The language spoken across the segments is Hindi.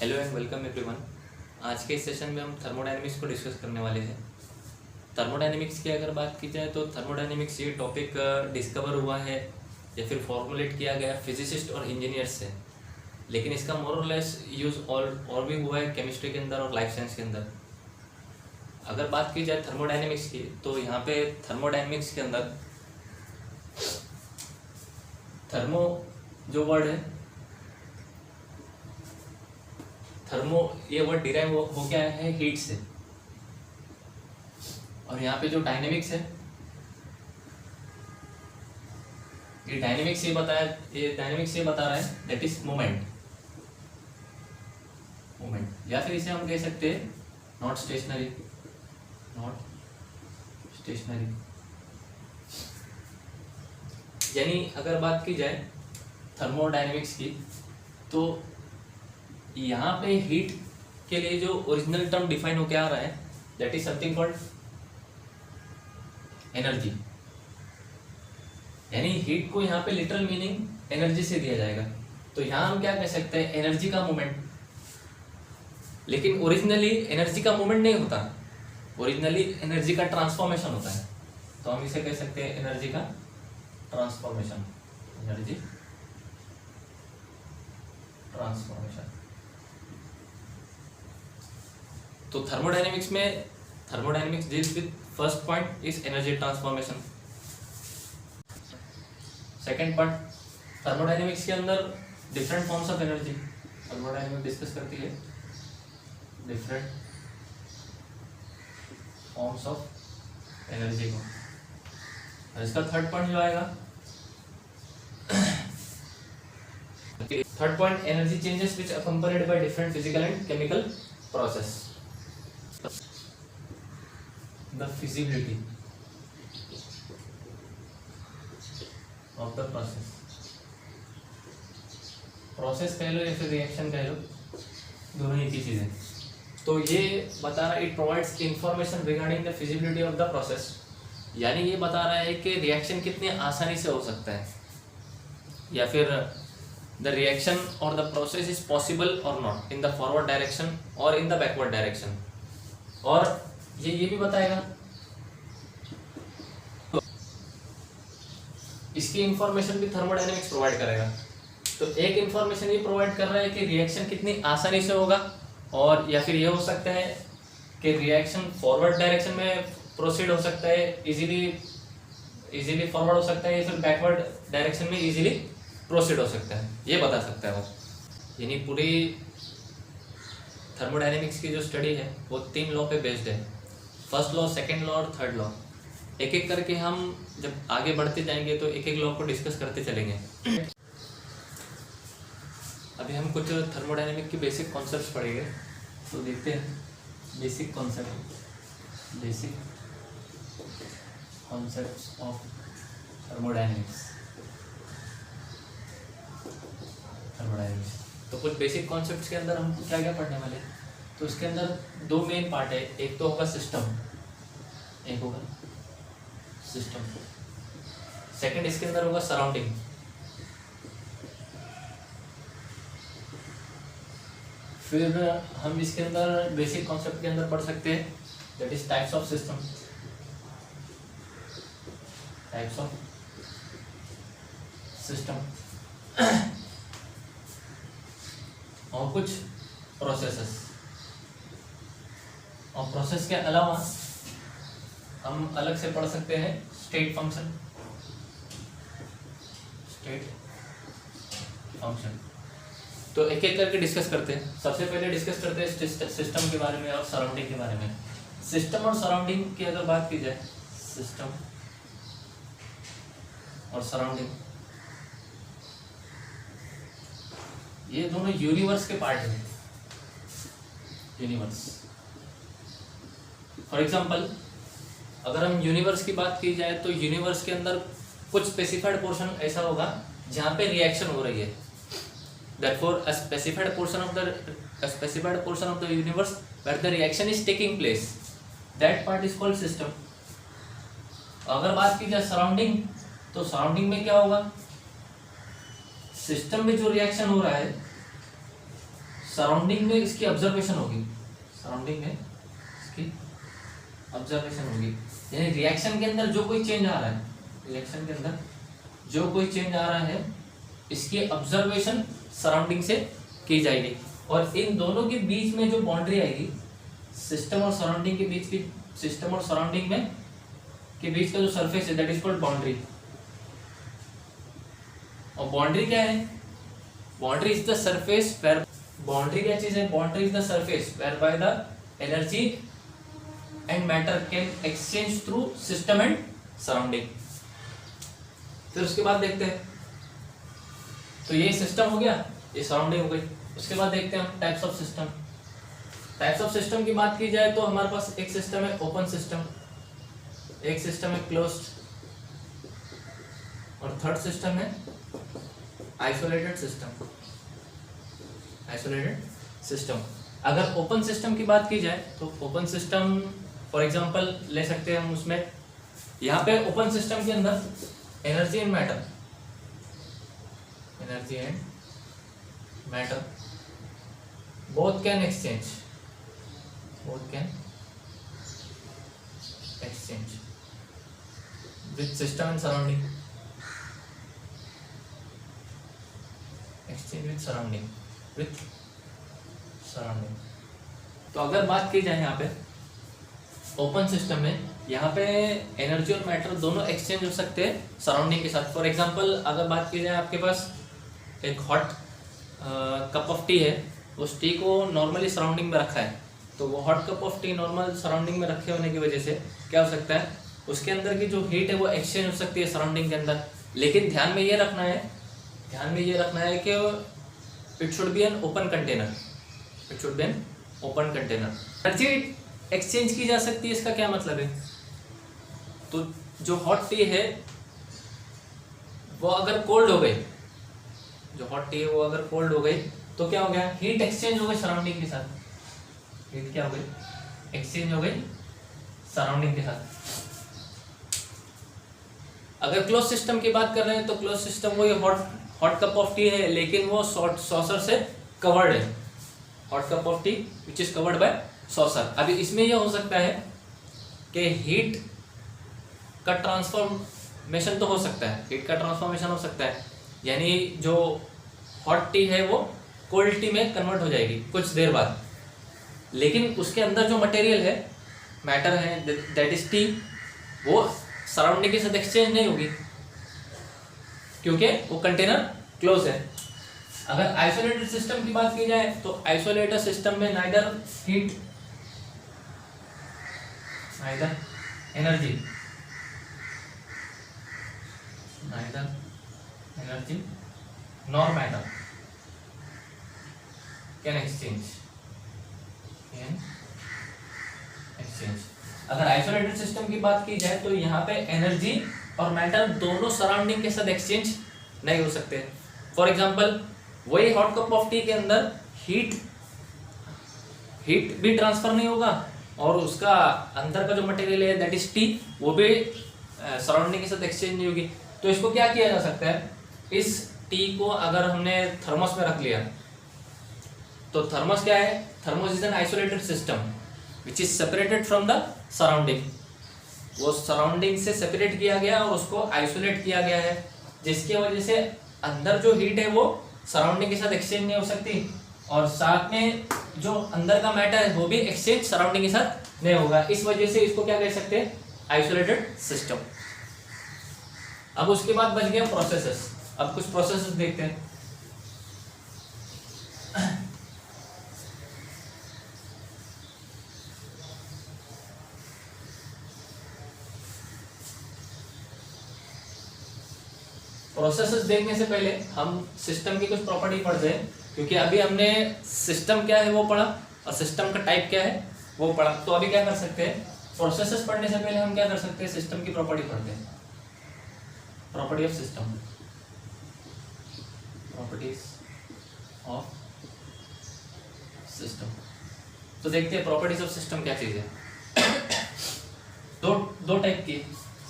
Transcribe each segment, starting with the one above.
Hello and welcome everyone. आज के इस सेशन में हम थर्मोडायनेमिक्स को डिस्कस करने वाले हैं। थर्मोडायनेमिक्स की अगर बात की जाए तो थर्मोडायनेमिक्स ये टॉपिक डिस्कवर हुआ है या फिर फॉर्मुलेट किया गया फिजिसिस्ट और इंजीनियर्स से, लेकिन इसका मोर और लेस यूज़ और भी हुआ है केमिस्ट्री के अंदर और लाइफ साइंस के अंदर। अगर बात की जाए थर्मोडायनेमिक्स की तो यहाँ पे थर्मोडायनेमिक्स के अंदर थर्मो जो वर्ड है, थर्मो ये वर्ड डिराइव हो गया है हीट से, और यहाँ पे जो डायनेमिक्स है ये डायनेमिक्स ये बता रहा है दैट इज मोमेंट या फिर इसे हम कह सकते हैं नॉट स्टेशनरी। यानी अगर बात की जाए थर्मोडायनेमिक्स की तो यहाँ पे हीट के लिए जो ओरिजिनल टर्म डिफाइन होकर आ रहा है that is something called energy. यानी हीट को यहाँ पे लिटरल मीनिंग एनर्जी से दिया जाएगा, तो यहाँ हम क्या कह सकते हैं एनर्जी का मूवमेंट। लेकिन ओरिजिनली एनर्जी का मूवमेंट नहीं होता, ओरिजिनली एनर्जी का ट्रांसफॉर्मेशन होता है, तो हम इसे कह सकते हैं एनर्जी का ट्रांसफॉर्मेशन। तो thermodynamics deals with first point is energy transformation. Second part thermodynamics के अंदर different forms of energy thermodynamics discuss करती है, डिफरेंट फॉर्म्स ऑफ एनर्जी को। और इसका थर्ड पॉइंट जो आएगा third point energy changes which accompanied by different physical and chemical process. The feasibility of the process कह लो या फिर रिएक्शन कह लो, दोनों ही की चीजें। तो ये बता रहा है it provides information regarding the feasibility of the process, यानी ये बता रहा है कि रिएक्शन कितनी आसानी से हो सकता है या फिर द रिएक्शन और द प्रोसेस इज पॉसिबल और not in the forward direction और इन द बैकवर्ड डायरेक्शन। और ये भी बताएगा, इसकी इंफॉर्मेशन भी थर्मोडायनेमिक्स प्रोवाइड करेगा। तो एक इंफॉर्मेशन ये प्रोवाइड कर रहा है कि रिएक्शन कितनी आसानी से होगा, और या फिर ये हो सकता है कि रिएक्शन फॉरवर्ड डायरेक्शन में प्रोसीड हो सकता है, इजीली फॉरवर्ड हो सकता है, या फिर बैकवर्ड डायरेक्शन में इजीली प्रोसीड हो सकता है, ये बता सकता है वो। यानी पूरी थर्मोडायनेमिक्स की जो स्टडी है वो 3 लॉ पे बेस्ड है, फर्स्ट लॉ, सेकेंड लॉ और थर्ड लॉ। एक एक करके हम जब आगे बढ़ते जाएंगे तो एक एक लॉ को डिस्कस करते चलेंगे। अभी हम कुछ थर्मोडायनेमिक की बेसिक कॉन्सेप्ट्स पढ़ेंगे, तो देखते हैं बेसिक कॉन्सेप्ट्स ऑफ थर्मोडायनेमिक्स। तो कुछ बेसिक कॉन्सेप्ट्स के अंदर हम क्या क्या पढ़ने वाले हैं, तो इसके अंदर 2 मेन पार्ट है, एक तो होगा सिस्टम, सेकंड इसके अंदर होगा सराउंडिंग। फिर हम इसके अंदर बेसिक कॉन्सेप्ट के अंदर पढ़ सकते हैं that is types of system, और कुछ प्रोसेसेस। और प्रोसेस के अलावा हम अलग से पढ़ सकते हैं स्टेट फंक्शन। तो एक एक करके डिस्कस करते हैं। सबसे पहले डिस्कस करते हैं सिस्टम के बारे में और सराउंडिंग के बारे में। सिस्टम और सराउंडिंग की अगर बात की जाए, सिस्टम और सराउंडिंग ये दोनों यूनिवर्स के पार्ट हैं। यूनिवर्स, फॉर एग्जाम्पल अगर हम यूनिवर्स की बात की जाए तो यूनिवर्स के अंदर कुछ स्पेसिफाइड पोर्शन ऐसा होगा जहाँ पे रिएक्शन हो रही है, therefore a specified portion of the universe where the reaction is taking place, that part is called system। अगर बात की जाए सराउंडिंग, तो सराउंडिंग में क्या होगा, सिस्टम में जो रिएक्शन हो रहा है सराउंडिंग में इसकी ऑब्जर्वेशन होगी, सराउंडिंग में इसकी ऑब्जर्वेशन होगी, यानी रिएक्शन के अंदर जो कोई चेंज आ रहा है, रिएक्शन के अंदर जो कोई चेंज आ रहा है इसकी ऑब्जर्वेशन सराउंडिंग से की जाएगी। और इन दोनों के बीच में जो बाउंड्री आएगी, सिस्टम और सराउंडिंग के बीच की, सिस्टम और सराउंडिंग में के बीच का जो सरफेस है दैट इज कॉल्ड बाउंड्री। और बाउंड्री क्या है? Boundary is the surface where, boundary क्या चीज है? Boundary is the surface where by the energy and matter can exchange through system and surrounding. फिर उसके बाद देखते हैं, तो ये सिस्टम हो गया, ये सराउंडिंग हो गई। उसके बाद देखते हैं हम types of system. Types of system की बात की जाए तो हमारे पास एक सिस्टम है ओपन सिस्टम, एक सिस्टम है क्लोज्ड, और थर्ड सिस्टम है आइसोलेटेड सिस्टम। आइसोलेटेड सिस्टम, अगर ओपन सिस्टम की बात की जाए तो ओपन सिस्टम फॉर एग्जांपल ले सकते हैं हम। उसमें यहाँ पे ओपन सिस्टम के अंदर energy and matter, energy and matter both can exchange, both can exchange with system and surrounding, exchange with surrounding, with surrounding। तो अगर बात की जाए यहाँ पे ओपन सिस्टम में, यहाँ पे एनर्जी और मैटर दोनों एक्सचेंज हो सकते हैं सराउंडिंग के साथ। फॉर एग्जांपल अगर बात की जाए, आपके पास एक हॉट कप ऑफ टी है, उस टी को नॉर्मली सराउंडिंग में रखा है, तो वो hot cup of T normal surrounding में रखे होने की वजह से क्या हो सकता है, उसके अंदर की जो हीट है वो एक्सचेंज हो सकती है सराउंडिंग के अंदर। लेकिन ध्यान में ये रखना है, ध्यान में ये रखना है कि it should be an open container, it should be an open container. Energy exchange की जा सकती है, इसका क्या मतलब है? तो जो हॉट टी है वो अगर कोल्ड हो गई, जो हॉट टी है वो अगर कोल्ड हो गई तो क्या हो गया, हीट एक्सचेंज हो गई सराउंडिंग के साथ। हीट क्या हो गई, एक्सचेंज हो गई सराउंडिंग के साथ। अगर क्लोज सिस्टम की बात कर रहे हैं तो क्लोज सिस्टम वो ये हॉट कप ऑफ टी है, लेकिन वो सॉसर से कवर्ड है, hot cup of T which is covered by saucer. अभी इसमें यह हो सकता है कि हीट का ट्रांसफॉर्मेशन तो हो सकता है, हीट का ट्रांसफॉर्मेशन हो सकता है, यानी जो हॉट टी है वो कोल्ड टी में कन्वर्ट हो जाएगी कुछ देर बाद, लेकिन उसके अंदर जो मटेरियल है, मैटर है, दैट इज टी, वो सराउंडिंग के साथ एक्सचेंज नहीं होगी क्योंकि वो कंटेनर क्लोज है। अगर आइसोलेटेड सिस्टम की बात की जाए तो आइसोलेटेड सिस्टम में neither heat, neither energy, neither energy nor matter can exchange, can exchange। अगर आइसोलेटेड सिस्टम की बात की जाए तो यहाँ पे एनर्जी और मैटर दोनों सराउंडिंग के साथ एक्सचेंज नहीं हो सकते। फॉर एग्जांपल वही हॉट कप ऑफ टी के अंदर हीट भी ट्रांसफर नहीं होगा, और उसका अंदर का जो मटेरियल है दैट इज टी, वो भी सराउंडिंग के साथ एक्सचेंज नहीं होगी। तो इसको क्या किया जा सकता है, इस टी को अगर हमने थर्मस में रख लिया, तो थर्मस क्या है, thermos is an isolated system which is separated from the surrounding. वो सराउंडिंग से सेपरेट किया गया और उसको आइसोलेट किया गया है, जिसकी वजह से अंदर जो हीट है वो सराउंडिंग के साथ एक्सचेंज नहीं हो सकती, और साथ में जो अंदर का मैटर है वो भी एक्सचेंज सराउंडिंग के साथ नहीं होगा। इस वजह से इसको क्या कह सकते हैं, आइसोलेटेड सिस्टम। अब उसके बाद बच गया प्रोसेसेस। अब कुछ प्रोसेसेस देखते हैं। प्रोसेसेस देखने से पहले हम सिस्टम की कुछ प्रॉपर्टी पढ़ते हैं, क्योंकि अभी हमने सिस्टम क्या है वो पढ़ा और सिस्टम का टाइप क्या है वो पढ़ा। तो अभी क्या कर सकते हैं, प्रोसेसेस पढ़ने से पहले हम क्या कर सकते हैं, सिस्टम की प्रॉपर्टी पढ़ते हैं। Property of system, properties of system. तो देखते हैं प्रॉपर्टीज ऑफ सिस्टम क्या चीज है। दो टाइप की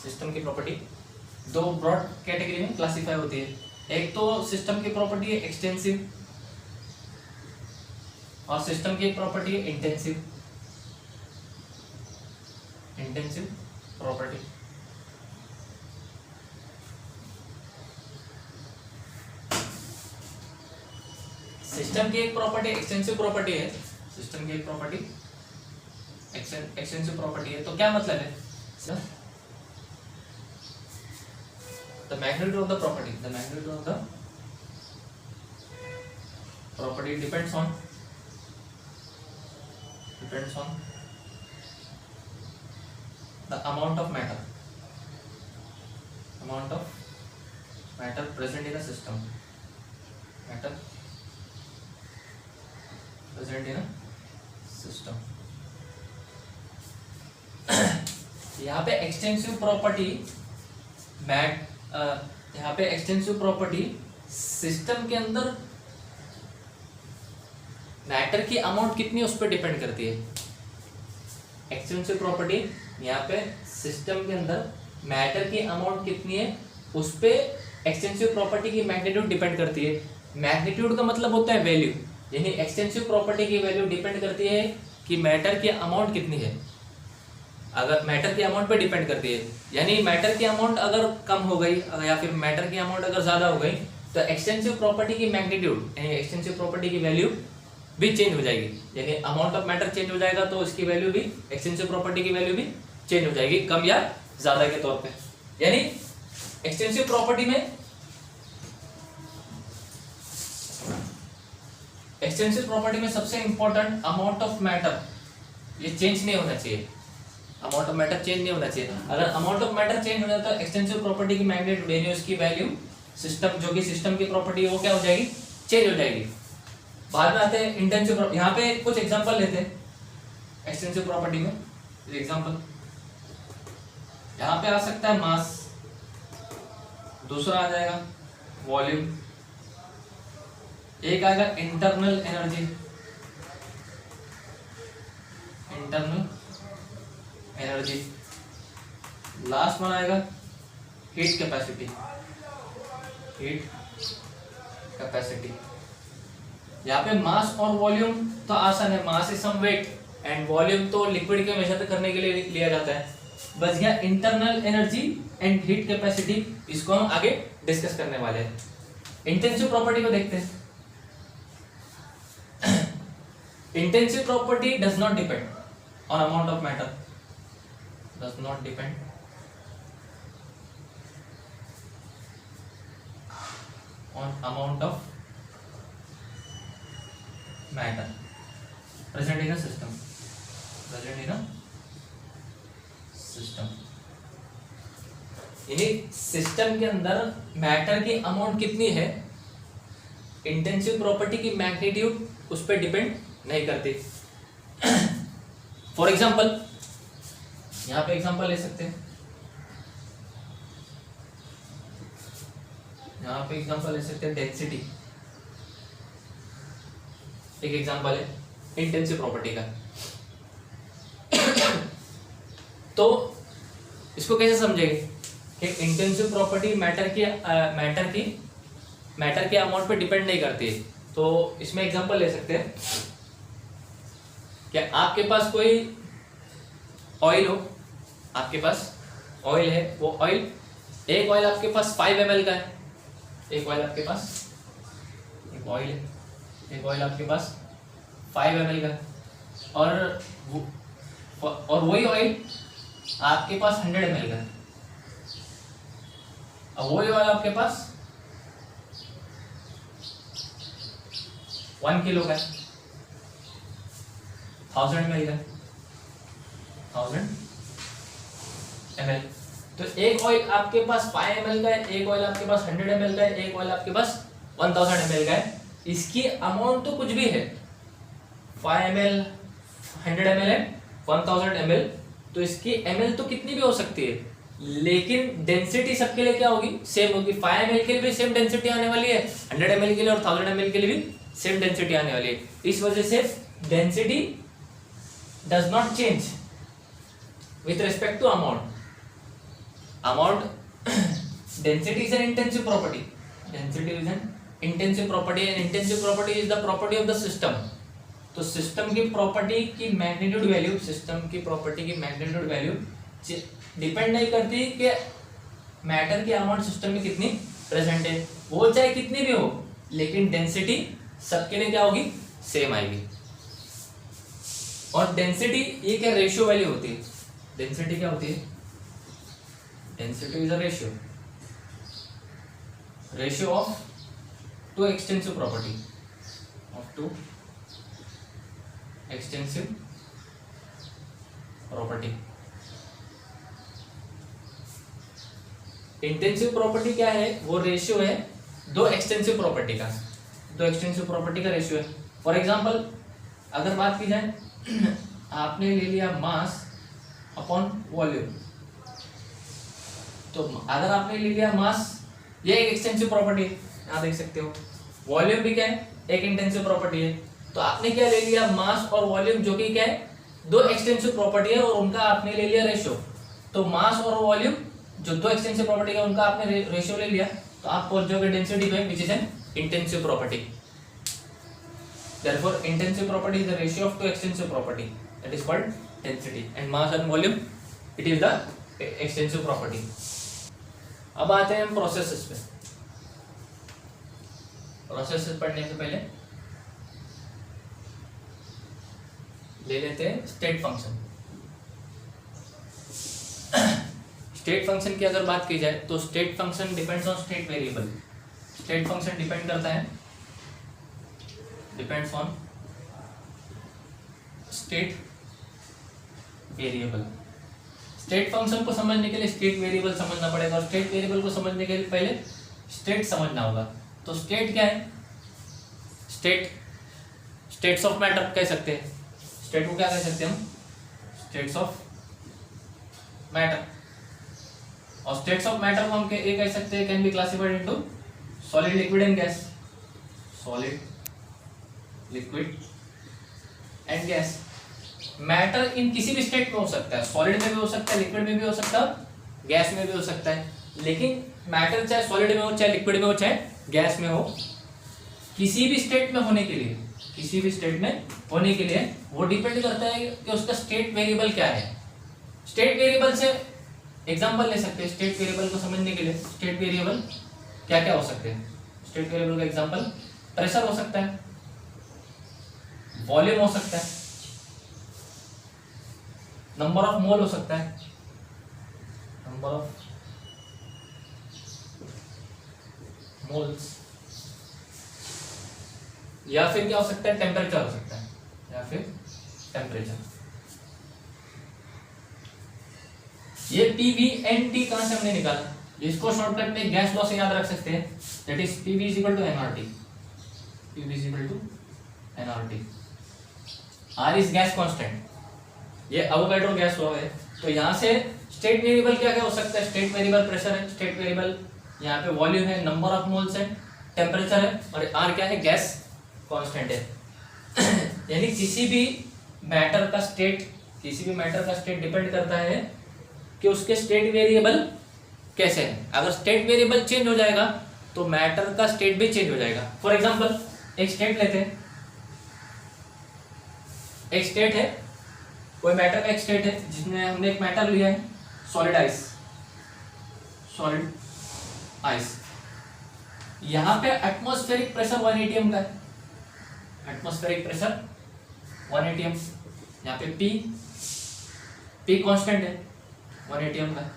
सिस्टम की प्रॉपर्टी, दो ब्रॉड कैटेगरी में क्लासिफाई होती है। एक तो सिस्टम की प्रॉपर्टी है एक्सटेंसिव, और सिस्टम की एक प्रॉपर्टी है इंटेंसिव प्रॉपर्टी। सिस्टम की एक प्रॉपर्टी एक्सटेंसिव प्रॉपर्टी है, सिस्टम की एक प्रॉपर्टी एक्सटेंसिव प्रॉपर्टी है। तो क्या मतलब है? The magnitude of the property depends on the amount of matter present in a system, यहाँ पे एक्सटेंसिव प्रॉपर्टी सिस्टम के अंदर मैटर की अमाउंट कितनी उस पर डिपेंड करती है। एक्सटेंसिव प्रॉपर्टी यहाँ पे सिस्टम के अंदर मैटर की अमाउंट कितनी है उस पे एक्सटेंसिव प्रॉपर्टी की मैग्नीट्यूड डिपेंड करती है। मैग्नीट्यूड का मतलब होता है वैल्यू, यानी एक्सटेंसिव प्रॉपर्टी की वैल्यू डिपेंड करती है कि मैटर की अमाउंट कितनी है। अगर मैटर की अमाउंट पे डिपेंड करती है, यानी मैटर की अमाउंट अगर कम हो गई या फिर मैटर की अमाउंट अगर ज़्यादा हो गई तो एक्सटेंसिव प्रॉपर्टी की मैग्नीट्यूड यानी एक्सटेंसिव प्रॉपर्टी की वैल्यू भी चेंज हो जाएगी। यानी अमाउंट ऑफ मैटर चेंज हो जाएगा तो उसकी वैल्यू भी, एक्सटेंसिव प्रॉपर्टी की वैल्यू भी चेंज हो जाएगी, कम या ज़्यादा के तौर पे। यानी एक्सटेंसिव प्रॉपर्टी में सबसे इंपॉर्टेंट अमाउंट ऑफ मैटर ये चेंज नहीं होना चाहिए। अमाउंट ऑफ मैटर चेंज नहीं होना चाहिए। अगर अमाउंट ऑफ मैटर चेंज हो जाता है तो एक्सटेंसिव प्रॉपर्टी की मैग्नीट्यूड यानी उसकी वैल्यू सिस्टम जो कि सिस्टम की प्रॉपर्टी है वो क्या हो जाएगी, चेंज हो जाएगी। बाद में आते हैं इंटेंसिव प्रॉपर्टी। यहाँ पे कुछ एग्जांपल लेते हैं एक्सटेंसिव प्रॉपर्टी में। एग्जांपल यहाँ पे आ सकता है मास, दूसरा आ जाएगा वॉल्यूम, एक आएगा इंटरनल एनर्जी, लास्ट वन आएगा हीट कैपेसिटी। यहाँ पे मास और वॉल्यूम तो आसान है, mass is some weight and volume तो लिक्विड के मेजर करने के लिए लिया जाता है। बस यहाँ internal energy and heat capacity, इसको हम आगे डिस्कस करने वाले हैं। इंटेंसिव प्रॉपर्टी को देखते हैं। Intensive property does not depend on amount of matter, does not depend on amount of matter present in a system, यानी सिस्टम के अंदर मैटर की अमाउंट कितनी है इंटेंसिव प्रॉपर्टी की मैग्नीट्यूड उस पर डिपेंड नहीं करती। फॉर एग्जांपल यहाँ पे एग्जांपल ले सकते हैं, यहाँ पे एग्जांपल ले सकते हैं डेंसिटी, एक एग्जांपल है इंटेंसिव प्रॉपर्टी का। तो इसको कैसे समझेंगे कि इंटेंसिव प्रॉपर्टी मैटर के अमाउंट पे डिपेंड नहीं करती है। तो इसमें एग्जांपल ले सकते हैं कि आपके पास कोई ऑयल हो, आपके पास ऑयल है, वो ऑयल एक ऑयल आपके पास 5 ml का है, एक ऑयल आपके पास एक ऑयल आपके पास 5 ml का, और वही ऑयल आपके पास 100 ml का, और वही ऑयल आपके पास 1 किलो का, 1000 ml का, 1000 ml। तो एक ऑयल आपके पास 5 ml का है, एक ऑयल आपके पास 100 ml का है, एक ऑयल आपके पास 1000 ml का है। इसकी अमाउंट तो कुछ भी है, 5 ml, 100 ml है, 1000 ml, तो इसकी ml तो कितनी भी हो सकती है, लेकिन डेंसिटी सबके लिए क्या होगी, सेम होगी। 5 ml के लिए भी सेम डेंसिटी आने वाली है, 100 ml के लिए और 1000 ml के लिए भी सेम डेंसिटी आने वाली है। इस वजह से density does not change with respect to amount. Density is an intensive property, and intensive property is the property of the system, तो सिस्टम की प्रॉपर्टी की मैग्नीट्यूड वैल्यू, सिस्टम की प्रॉपर्टी की मैग्नीट्यूड वैल्यू डिपेंड नहीं करती कि मैटर की अमाउंट सिस्टम में कितनी प्रेजेंट है, वो चाहे कितनी भी हो, लेकिन डेंसिटी सबके लिए क्या होगी, सेम आएगी। और डेंसिटी ये क्या रेशियो वैल्यू होती है, डेंसिटी क्या होती है, density is a ratio of two extensive property, of two extensive property. Intensive property क्या है, वो रेशियो है दो एक्सटेंसिव प्रॉपर्टी का, दो एक्सटेंसिव प्रॉपर्टी का रेशियो है। फॉर एग्जांपल अगर बात की जाए, आपने ले लिया मास अपॉन वॉल्यूम, तो अगर आपने ले लिया मास, ये एक एक्सटेंसिव प्रॉपर्टी है, यहाँ देख सकते हो, वॉल्यूम भी क्या है, एक इंटेंसिव प्रॉपर्टी है। तो आपने क्या ले लिया, मास और वॉल्यूम, जो कि क्या है, दो एक्सटेंसिव प्रॉपर्टी है, और उनका आपने ले लिया रेशियो। तो मास और वॉल्यूम जो दो एक्सटेंसिव प्रॉपर्टी है, उनका आपने रेशियो ले लिया, तो आप पहुंच जाओगे डेंसिटी पे, which is an intensive property. Therefore, intensive property is the ratio of two extensive property, that is called density, and mass and volume, it is the extensive property. अब आते हैं हम प्रोसेसेस पे। प्रोसेसेस पढ़ने से पहले ले लेते हैं स्टेट फंक्शन। स्टेट फंक्शन की अगर बात की जाए तो state function depends on state variable. State function depend करता है, depends on state variable. State function को समझने के लिए स्टेट वेरिएबल समझना पड़ेगा, और स्टेट वेरिएबल को समझने के लिए पहले स्टेट समझना होगा। तो स्टेट क्या है, स्टेट्स ऑफ मैटर कह सकते हैं, स्टेट को क्या कह सकते हैं हम, स्टेट्स ऑफ मैटर। और स्टेट्स ऑफ मैटर को हम ये कह सकते हैं, can be classified into solid, liquid and gas. Solid, liquid and gas. Matter in किसी भी स्टेट में हो सकता है, सॉलिड में भी हो सकता है, लिक्विड में भी हो सकता है, गैस में भी हो सकता है। लेकिन मैटर चाहे सॉलिड में हो, चाहे लिक्विड में हो, चाहे गैस में हो, किसी भी स्टेट में होने के लिए, किसी भी स्टेट में होने के लिए वो डिपेंड करता है कि उसका स्टेट वेरिएबल क्या है। स्टेट वेरिएबल से एग्जांपल ले सकते हैं। स्टेट वेरिएबल को समझने के लिए स्टेट वेरिएबल क्या क्या हो सकते हैं। स्टेट वेरिएबल का एग्जांपल प्रेशर हो सकता है, वॉल्यूम हो सकता है, नंबर ऑफ मोल हो सकता है, नंबर ऑफ मोल्स, या फिर क्या हो सकता है, टेम्परेचर हो सकता है, या फिर टेम्परेचर। ये PV/N/T कहां से हमने निकाला, इसको शॉर्टकट में गैस लॉ से याद रख सकते हैं, that is PV = nRT। PV = nRT। R is gas constant, ये अवोगाड्रो गैस लॉ है। तो यहाँ से स्टेट वेरिएबल क्या क्या हो सकता है, स्टेट वेरिएबल प्रेशर है, स्टेट वेरिएबल यहाँ पे वॉल्यूम है, नंबर ऑफ मोल्स है, टेम्परेचर है, और R क्या है, गैस कांस्टेंट है। यानी किसी भी मैटर का स्टेट डिपेंड करता है कि उसके स्टेट वेरिएबल कैसे है। अगर स्टेट वेरिएबल चेंज हो जाएगा तो मैटर का स्टेट भी चेंज हो जाएगा। फॉर एग्जांपल एक स्टेट लेते हैं, एक स्टेट है, कोई मैटर का एक स्टेट है जिसमें हमने एक मैटर लिया है, सॉलिड आइस, सॉलिड आइस। यहाँ पे एटमॉस्फेरिक प्रेशर 1 atm का है, एटमॉस्फेरिक प्रेशर 1 atm। यहाँ पे P कांस्टेंट है, 1 atm का।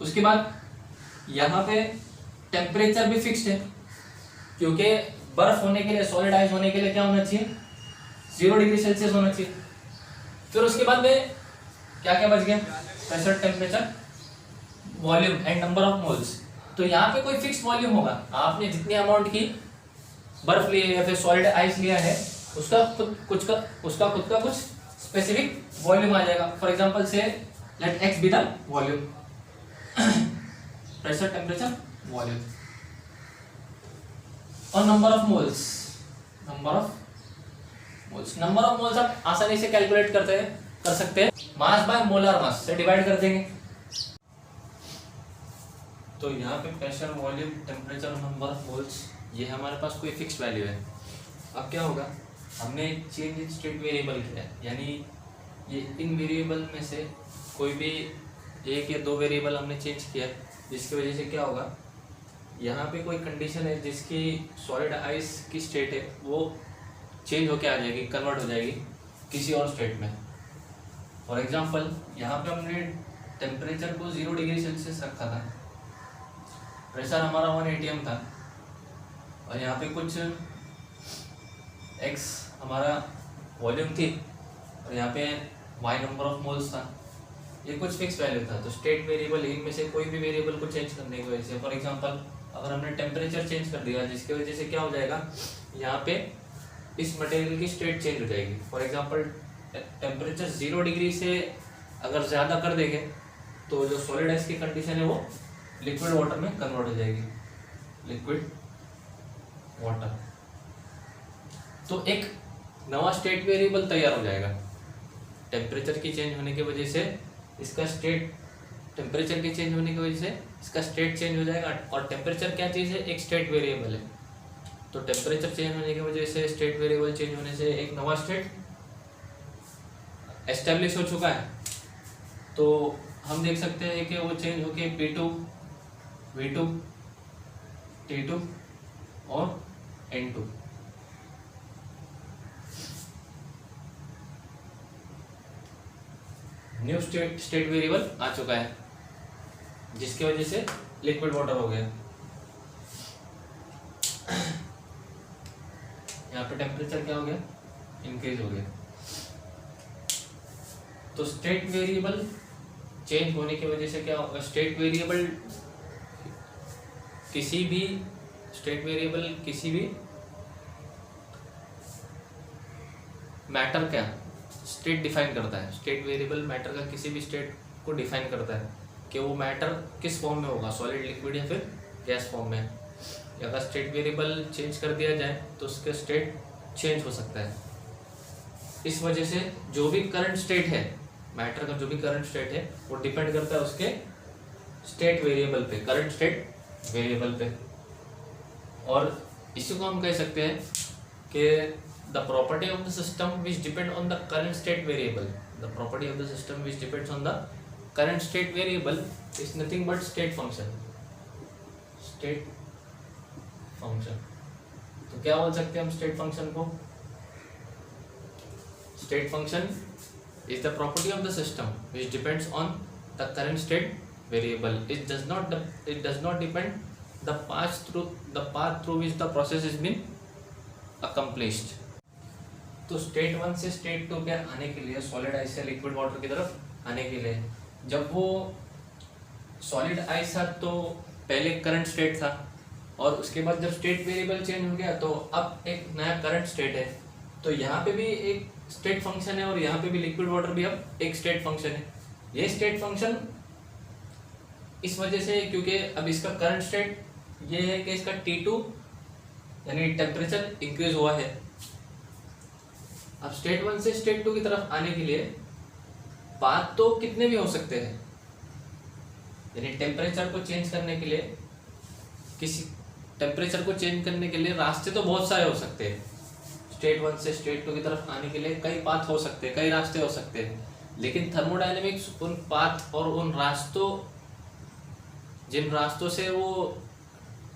उसके बाद यहाँ पे टेम्परेचर भी फिक्स्ड है, क्योंकि बर्फ होने के लिए, सॉलिड आइस होने के लिए क्या होना चाहिए, 0 डिग्री सेल्सियस होना चाहिए। फिर उसके बाद में क्या क्या बच गया, pressure, temperature, volume and number of moles. तो यहाँ पे कोई फिक्स वॉल्यूम होगा, आपने जितनी अमाउंट की बर्फ ली है या फिर सॉलिड आइस लिया है, उसका खुद का कुछ स्पेसिफिक वॉल्यूम आ जाएगा। फॉर एग्जांपल से let x be the volume, pressure, temperature, volume, और number of moles. Number of moles आप आसानी से कैलकुलेट कर सकते हैं, मास बाय मोलर मास से डिवाइड कर देंगे। तो यहाँ पे प्रेशर, वॉल्यूम, टेम्परेचर और नंबर ऑफ मोल्स, ये हमारे पास कोई फिक्स वैल्यू है। अब क्या होगा, हमने चेंज इन स्टेट वेरिएबल किया है, यानी ये इन वेरिएबल में से कोई भी एक या दो वेरिएबल हमने चेंज किया, जिसकी वजह से क्या होगा, यहाँ पे कोई कंडीशन है जिसकी सॉलिड आइस की स्टेट है वो चेंज होके आ जाएगी, कन्वर्ट हो जाएगी किसी और स्टेट में। फॉर एग्जांपल यहाँ पे हमने टेम्परेचर को 0 डिग्री सेल्सियस रखा था, प्रेशर हमारा 1 atm था, और यहाँ पे कुछ x हमारा वॉल्यूम थी, और यहाँ पे y नंबर ऑफ मोल्स था, ये कुछ फिक्स वैल्यू था। तो स्टेट वेरिएबल इनमें से कोई भी वेरिएबल को चेंज करने की वजह से, फॉर एग्जांपल अगर हमने टेम्परेचर चेंज कर दिया, जिसकी वजह से क्या हो जाएगा, यहाँ पे इस मटेरियल की स्टेट चेंज हो जाएगी। फॉर एग्जांपल टेम्परेचर 0 डिग्री से अगर ज़्यादा कर देंगे तो जो सॉलिड आइस की कंडीशन है वो लिक्विड वाटर में कन्वर्ट हो जाएगी, लिक्विड वाटर। तो एक नवा स्टेट वेरिएबल तैयार हो जाएगा। टेम्परेचर की चेंज होने की वजह से इसका स्टेट, टेम्परेचर के चेंज होने की वजह से इसका स्टेट चेंज हो जाएगा। और टेम्परेचर क्या चीज़ है, एक स्टेट वेरिएबल है। तो टेम्परेचर चेंज होने की वजह से, स्टेट वेरिएबल चेंज होने से एक नवा स्टेट एस्टेब्लिश हो चुका है। तो हम देख सकते हैं कि वो चेंज होके P2, V2, T2 और N2। न्यू स्टेट वेरिएबल आ चुका है, जिसकी वजह से लिक्विड वाटर हो गया। यहाँ पे टेम्परेचर क्या हो गया, इंक्रीज हो गया। तो स्टेट वेरिएबल चेंज होने की वजह से क्या होगा, स्टेट वेरिएबल किसी भी मैटर क्या स्टेट डिफाइन करता है। स्टेट वेरिएबल मैटर का किसी भी स्टेट को डिफाइन करता है कि वो मैटर किस फॉर्म में होगा, सॉलिड, लिक्विड या फिर गैस फॉर्म में। अगर स्टेट वेरिएबल चेंज कर दिया जाए तो उसका स्टेट चेंज हो सकता है। इस वजह से जो भी करंट स्टेट है, मैटर का जो भी करंट स्टेट है वो डिपेंड करता है उसके स्टेट वेरिएबल पे, करंट स्टेट वेरिएबल पे। और इसी को हम कह सकते हैं कि the property of the system which depend on the current state variable, the property of the system which depends on the current state variable is nothing but state function. State function, तो क्या बोल सकते हैं हम स्टेट फंक्शन को, state function is the property of the system which depends on the current state variable. It does not depend the path through which the process has been accomplished. तो स्टेट 1 से स्टेट 2 पे आने के लिए, सॉलिड आइस से लिक्विड वाटर की तरफ आने के लिए, जब वो सॉलिड आइस था तो पहले करंट स्टेट था, और उसके बाद जब स्टेट वेरिएबल चेंज हो गया तो अब एक नया करंट स्टेट है। तो यहाँ पे भी एक स्टेट फंक्शन है और यहाँ पे भी लिक्विड वाटर भी अब एक स्टेट फंक्शन है। ये स्टेट फंक्शन इस वजह से, क्योंकि अब इसका करंट स्टेट ये है कि इसका T2 यानी टेम्परेचर इंक्रीज हुआ है। अब स्टेट 1 से स्टेट 2 की तरफ आने के लिए पाथ तो कितने भी हो सकते हैं, यानी टेम्परेचर को चेंज करने के लिए, किसी टेम्परेचर को चेंज करने के लिए रास्ते तो बहुत सारे हो सकते हैं। स्टेट 1 से स्टेट 2 की तरफ आने के लिए कई पाथ हो सकते हैं, कई रास्ते हो सकते हैं, लेकिन थर्मोडायनेमिक्स उन पाथ और उन रास्तों, जिन रास्तों से वो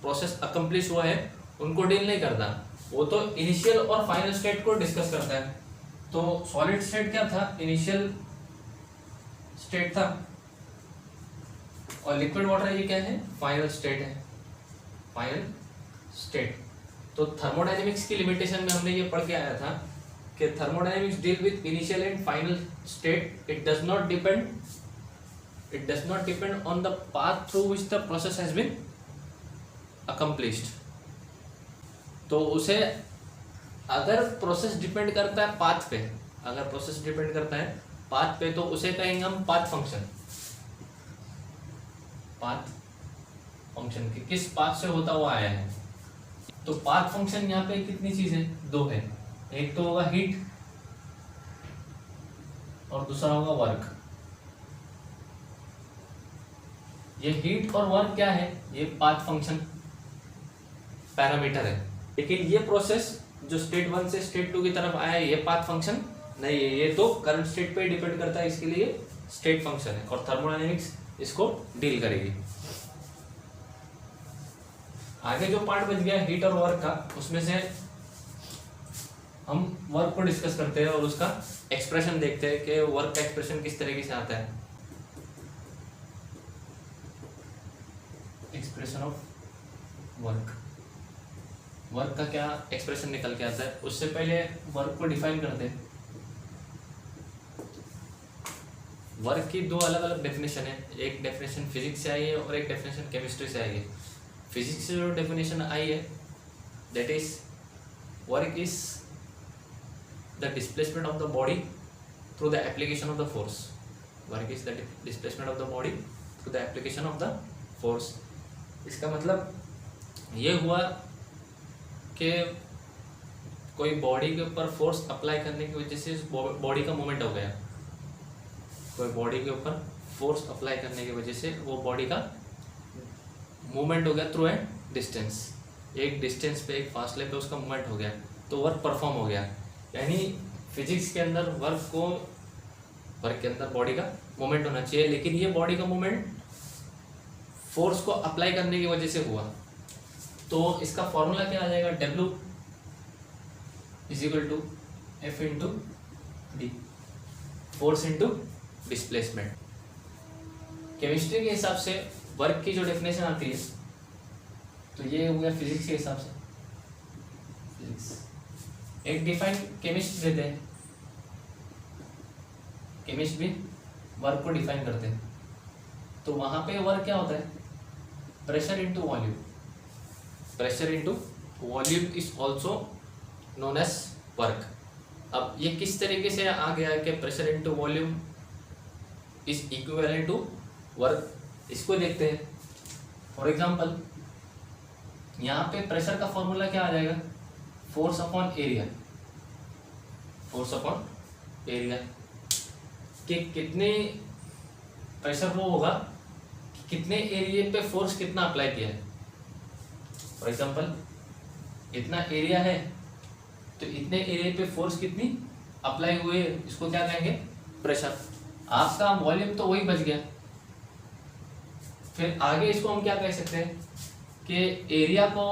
प्रोसेस अकम्प्लिश हुआ है, उनको डील नहीं करता। वो तो इनिशियल और फाइनल स्टेट को डिस्कस करता है। तो सॉलिड स्टेट क्या था, इनिशियल स्टेट था, और लिक्विड वाटर ये क्या है, फाइनल स्टेट है, फाइनल स्टेट। तो थर्मोडायनेमिक्स की लिमिटेशन में हमने ये पढ़ के आया था कि thermodynamics deal with initial and final state. It does not depend on the path through which the process has been accomplished. तो उसे, अगर प्रोसेस डिपेंड करता है पाथ पे, अगर प्रोसेस डिपेंड करता है पाथ पे, तो उसे कहेंगे हम पाथ फंक्शन। पाथ फंक्शन के किस पाथ से होता हुआ आया है। तो पाथ फंक्शन यहाँ पे कितनी चीजें, दो है, एक तो होगा हीट और दूसरा होगा वर्क। ये हीट और वर्क क्या है, ये पाथ फंक्शन पैरामीटर है। लेकिन ये प्रोसेस जो स्टेट 1 से स्टेट 2 की तरफ आया है ये पाथ फंक्शन नहीं है, ये तो करंट स्टेट पे डिपेंड करता है, इसके लिए स्टेट फंक्शन है और थर्मोडायनेमिक्स इसको डील करेगी। आगे जो पार्ट बच गया हीट और वर्क का, उसमें से हम वर्क को डिस्कस करते हैं और उसका एक्सप्रेशन देखते हैं कि वर्क का एक्सप्रेशन किस तरीके से आता है। एक्सप्रेशन ऑफ वर्क, वर्क का क्या एक्सप्रेशन निकल के आता है। उससे पहले वर्क को डिफाइन करते हैं। वर्क की दो अलग अलग डेफिनेशन है, एक डेफिनेशन फिजिक्स से आई है और एक डेफिनेशन केमिस्ट्री से आई है। फिजिक्स से जो डेफिनेशन आई है that is work is the displacement of the body through the application of the force. Work is the displacement of the body through the application of the force. इसका मतलब ये हुआ कि कोई बॉडी के ऊपर फोर्स अप्लाई करने की वजह से बॉडी का मूवमेंट हो गया, कोई बॉडी के ऊपर फोर्स अप्लाई करने की वजह से वो बॉडी का मूवमेंट हो गया थ्रू ए डिस्टेंस, एक डिस्टेंस पे एक फासले पे उसका मूवमेंट हो गया, तो वर्क परफॉर्म हो गया। यानी फिजिक्स के अंदर वर्क के अंदर बॉडी का मूवमेंट होना चाहिए, लेकिन ये बॉडी का मूवमेंट फोर्स को अप्लाई करने की वजह से हुआ। तो इसका फॉर्मूला क्या आ जाएगा, W is equal to F into D, force into displacement. Chemistry के हिसाब से वर्क की जो डेफिनेशन आती है तो ये हो गया फिजिक्स के हिसाब से। फिजिक्स एक डिफाइन केमिस्ट देते हैं, केमिस्ट भी वर्क को डिफाइन करते हैं। तो वहां पे वर्क क्या होता है, pressure into volume. Pressure into volume is also known as work. अब ये किस तरीके से आ गया है कि pressure into volume is equivalent to work, इसको देखते हैं। फॉर एग्जांपल यहाँ पे प्रेशर का फॉर्मूला क्या आ जाएगा, force upon area. Force upon area कि कितने प्रेशर वो होगा, कितने एरिया पे फोर्स कितना अप्लाई किया है। फॉर एग्जांपल इतना एरिया है तो इतने एरिया पे फोर्स कितनी अप्लाई हुई है, इसको क्या कहेंगे, प्रेशर। आपका वॉल्यूम तो वही बच गया। फिर आगे इसको हम क्या कह सकते हैं कि एरिया को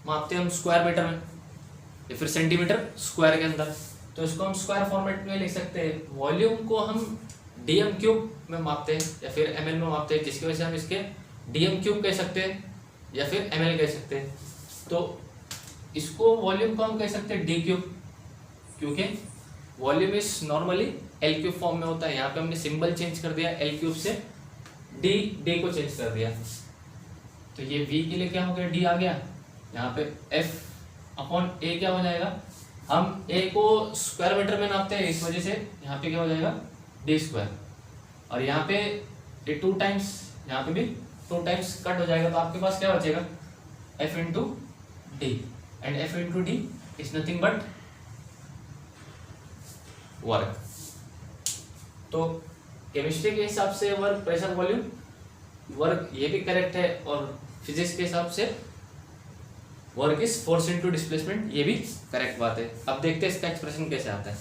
मापते हैं हम स्क्वायर मीटर में या फिर सेंटीमीटर स्क्वायर के अंदर, तो इसको हम स्क्वायर फॉर्मेट में लिख सकते हैं। वॉल्यूम को हम डीएम क्यूब में मापते हैं या फिर एमएल में मापते हैं, जिसकी वजह से हम इसके डीएम क्यूब कह सकते हैं या फिर एमएल कह सकते हैं। तो इसको वॉल्यूम को हम कह सकते हैं डी क्यूब, क्योंकि volume is normally L cube form में होता है। यहाँ पे हमने सिंबल चेंज कर दिया, एल क्यूब से डी को चेंज कर दिया। तो ये वी के लिए क्या हो गया, डी आ गया। यहाँ पे एफ अपॉन ए क्या हो जाएगा, हम ए को स्क्वायर मीटर में नापते हैं, इस वजह से यहाँ पे क्या हो जाएगा, डी स्क्वायर। और यहाँ पे ये 2 टाइम्स, यहाँ पे भी 2 टाइम्स कट हो जाएगा, तो आपके पास क्या बचेगा, F into D. And F into D is nothing but work. तो केमिस्ट्री के हिसाब से वर्क, प्रेशर, वॉल्यूम, वर्क ये भी करेक्ट है, और फिजिक्स के हिसाब से work is force into displacement, ये भी करेक्ट बात है। अब देखते हैं इसका एक्सप्रेशन कैसे आता है।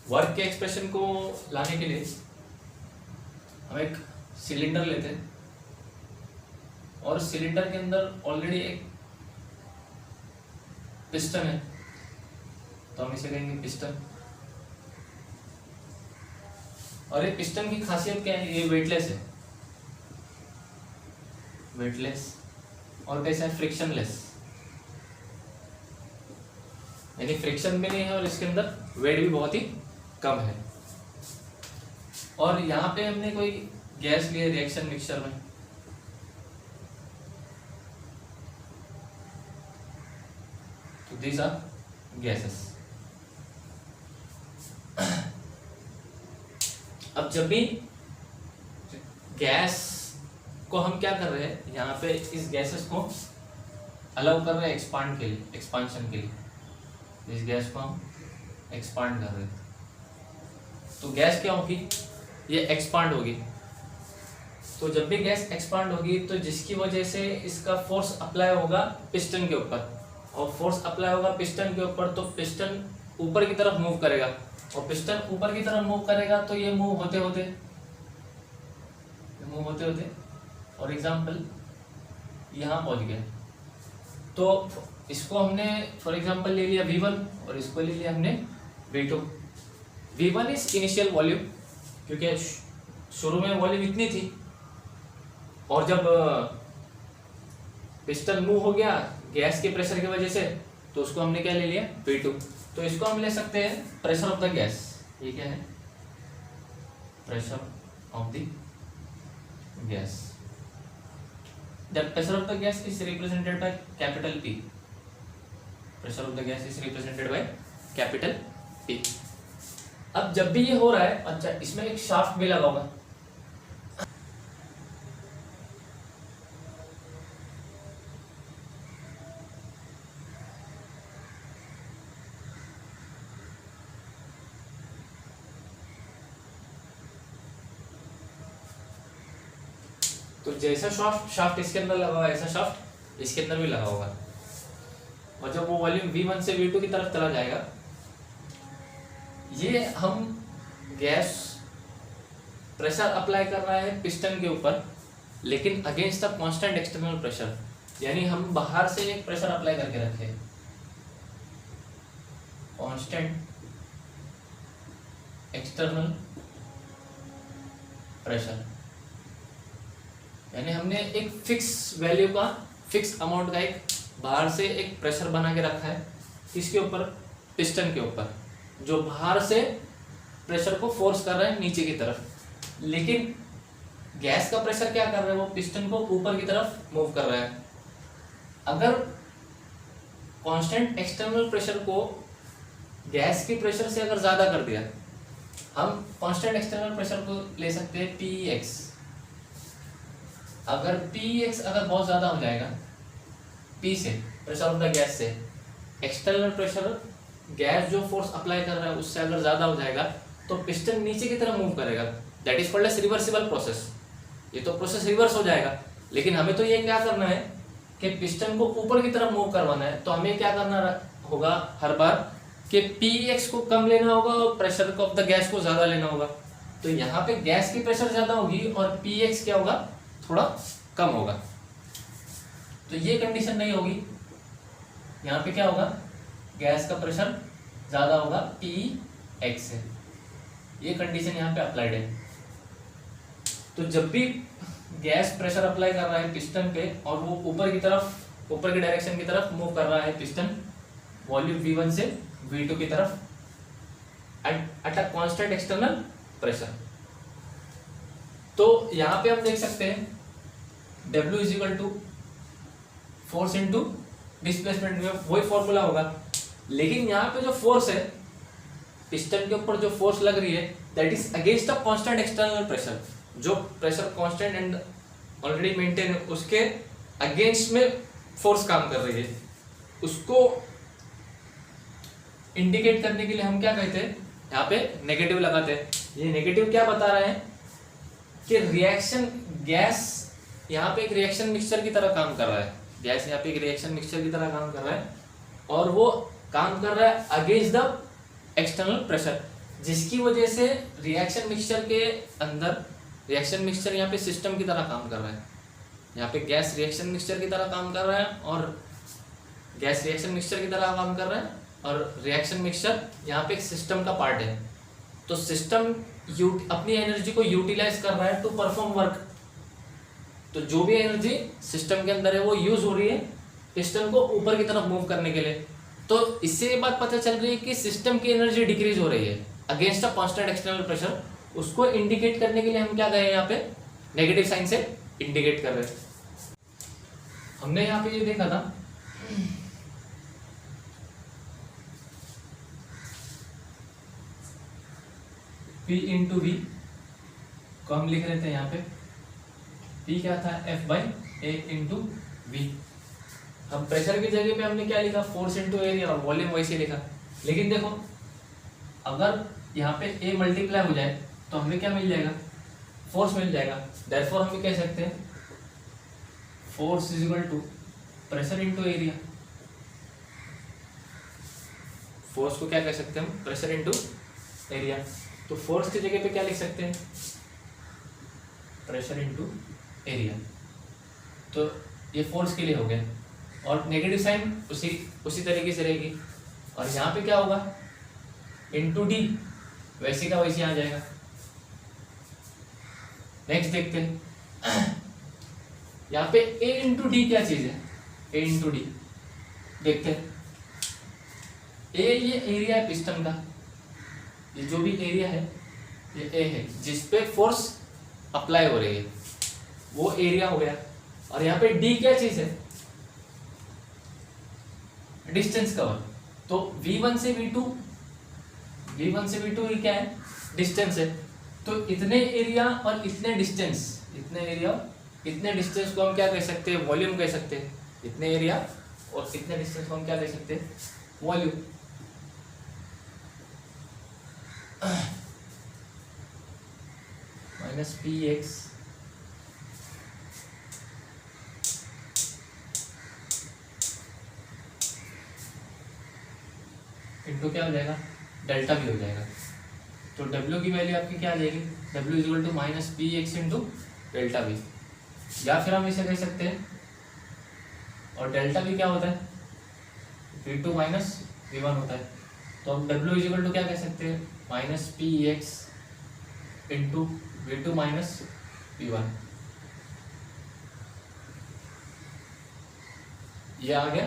वर्क के एक्सप्रेशन को लाने के लिए हम एक सिलेंडर लेते हैं और सिलेंडर के अंदर ऑलरेडी एक पिस्टन है, तो हम इसे कहेंगे पिस्टन। और ये पिस्टन की खासियत क्या है, ये वेटलेस है, वेटलेस, और कैसा है, फ्रिक्शनलेस, यानी फ्रिक्शन भी नहीं है और इसके अंदर वेट भी बहुत ही कम है। और यहाँ पे हमने कोई गैस लिए रिएक्शन मिक्सचर में, तो दीज आर गैसेस। अब जब भी गैस को हम क्या कर रहे हैं, यहाँ पे इस गैसेस को अलाउ कर रहे हैं एक्सपांड के लिए, एक्सपांशन के लिए इस गैस को हम एक्सपांड कर रहे हैं। तो गैस क्या होगी, ये एक्सपांड होगी। तो जब भी गैस एक्सपांड होगी तो जिसकी वजह से इसका फोर्स अप्लाई होगा पिस्टन के ऊपर, और फोर्स अप्लाई होगा पिस्टन के ऊपर तो पिस्टन ऊपर की तरफ मूव करेगा, और पिस्टन ऊपर की तरफ मूव करेगा तो ये मूव होते होते और एग्जाम्पल यहाँ पहुंच गया। तो इसको हमने फॉर एग्जाम्पल ले लिया V1 और इसको ले लिया हमने V2। V1 is initial volume, क्योंकि शुरू में वॉल्यूम इतनी थी, और जब पिस्टन मूव हो गया गैस के प्रेशर की वजह से तो उसको हमने क्या ले लिया V2। तो इसको हम ले सकते हैं प्रेशर ऑफ द गैस। ये क्या है? Pressure of the gas. The pressure of the gas is represented by capital P. Pressure of the gas is represented by capital P. अब जब भी ये हो रहा है, अच्छा इसमें एक शाफ्ट भी लगा होगा, तो जैसा शाफ्ट इसके अंदर लगा होगा ऐसा शाफ्ट इसके अंदर भी लगा होगा, और जब वो वॉल्यूम V1 से V2 की तरफ चला जाएगा, ये हम गैस प्रेशर अप्लाई कर रहा है पिस्टन के ऊपर, लेकिन against the constant external pressure, यानी हम बाहर से एक प्रेशर अप्लाई करके रखे, कांस्टेंट एक्सटर्नल प्रेशर, यानी हमने एक फिक्स वैल्यू का, फिक्स अमाउंट का एक बाहर से एक प्रेशर बना के रखा है, किसके ऊपर? पिस्टन के ऊपर, जो बाहर से प्रेशर को फोर्स कर रहा है नीचे की तरफ। लेकिन गैस का प्रेशर क्या कर रहा है? वो पिस्टन को ऊपर की तरफ मूव कर रहा है। अगर कांस्टेंट एक्सटर्नल प्रेशर को गैस के प्रेशर से अगर ज्यादा कर दिया, हम कांस्टेंट एक्सटर्नल प्रेशर को ले सकते हैं Px। अगर Px अगर बहुत ज्यादा हो जाएगा P से, प्रेशर ऑफ द गैस से, एक्सटर्नल प्रेशर गैस जो फोर्स अप्लाई कर रहा है उससे अगर ज्यादा हो जाएगा तो पिस्टन नीचे की तरफ मूव करेगा। That is called as reversible process. ये तो प्रोसेस रिवर्स हो जाएगा, लेकिन हमें तो ये क्या करना है कि पिस्टन को ऊपर की तरफ मूव करवाना है। तो हमें क्या करना होगा हर बार कि Px को कम लेना होगा और प्रेशर ऑफ द गैस को ज्यादा लेना होगा। तो यहाँ पे गैस की प्रेशर ज्यादा होगी और Px क्या होगा? थोड़ा कम होगा। तो ये कंडीशन नहीं होगी, यहाँ पे क्या होगा? गैस का प्रेशर ज्यादा होगा Px से। ये कंडीशन यहाँ पे अप्लाइड है। तो जब भी गैस प्रेशर अप्लाई कर रहा है पिस्टन पे और वो ऊपर की तरफ, ऊपर की डायरेक्शन की तरफ मूव कर रहा है पिस्टन वॉल्यूम V1 से V2 की तरफ at a constant external pressure, तो यहाँ पे हम देख सकते हैं W is equal to force into displacement में, वही फॉर्मूला होगा। लेकिन यहाँ पे जो फोर्स है पिस्टन के ऊपर, जो फोर्स लग रही है that is against a constant external pressure. जो pressure constant and already maintain है उसके अगेंस्ट में फोर्स काम कर रही है, उसको इंडिकेट करने के लिए हम क्या कहते हैं? यहाँ पे नेगेटिव लगाते हैं। ये नेगेटिव क्या बता रहा है कि रिएक्शन गैस यहाँ पे एक रिएक्शन मिक्सचर की तरह काम कर रहा है। गैस यहाँ पे एक रिएक्शन मिक्सचर की तरह काम कर रहा है और वो काम कर रहा है अगेंस्ट द एक्सटर्नल प्रेशर, जिसकी वजह से रिएक्शन मिक्सचर के अंदर, रिएक्शन मिक्सचर यहाँ पे सिस्टम की तरह काम कर रहा है। यहाँ पे गैस रिएक्शन मिक्सचर की तरह काम कर रहा है और गैस रिएक्शन मिक्सचर की तरह काम कर रहा है और रिएक्शन मिक्सचर यहाँ पे एक सिस्टम का पार्ट है। तो सिस्टम अपनी एनर्जी को यूटिलाइज कर रहा है टू परफॉर्म वर्क। तो जो भी एनर्जी सिस्टम के अंदर है वो यूज हो रही है पिस्टन को ऊपर की तरफ मूव करने के लिए। तो इससे ये बात पता चल रही है कि सिस्टम की एनर्जी डिक्रीज हो रही है against a constant external pressure. उसको इंडिकेट करने के लिए हम क्या करें? यहाँ पे नेगेटिव साइन से इंडिकेट कर रहे हैं। हमने यहाँ पे ये देखा था P इंटू वी को हम लिख रहे थे यहाँ पे P क्या था? F by A into V. हम प्रेशर की जगह पे हमने क्या लिखा? फोर्स इंटू एरिया, और वॉल्यूम वैसे लिखा। लेकिन देखो अगर यहाँ पे A मल्टीप्लाई हो जाए तो हमें क्या मिल जाएगा? फोर्स मिल जाएगा। देयरफॉर हम ये कह सकते हैं force is equal to pressure into area. Force को क्या कह सकते हैं हम, प्रेशर इनटू एरिया। तो फोर्स की जगह पे क्या लिख सकते हैं, प्रेशर इनटू एरिया। तो ये फोर्स के लिए हो गया, और नेगेटिव साइन उसी तरीके से रहेगी। और यहाँ पे क्या होगा, इनटू डी, वैसे का वैसे आ जाएगा। नेक्स्ट देखते हैं यहाँ पे ए इंटू डी क्या चीज है, ए इंटू डी देखते हैं। ए ये एरिया है पिस्टन का, ये जो भी एरिया है ये ए है जिस पे फोर्स अप्लाई हो रही है, वो एरिया हो गया। और यहाँ पे डी क्या चीज है, डिस्टेंस कवर। तो V1 से V2 ये क्या है, डिस्टेंस है। तो इतने एरिया और इतने डिस्टेंस, इतने डिस्टेंस को हम क्या कह सकते हैं, वॉल्यूम कह सकते हैं। इतने एरिया और इतने डिस्टेंस को हम क्या कह सकते हैं, वॉल्यूम। माइनस px इंटू क्या हो जाएगा, डेल्टा भी हो जाएगा। तो W की वैल्यू आपकी क्या आ जाएगी, W is equal to minus P X into delta V. या फिर हम इसे कह सकते हैं, और डेल्टा भी क्या होता है, V2 माइनस V1 होता है। तो हम W इज इक्वल टू क्या कह सकते हैं, minus P X into V2 minus V1। ये आ गया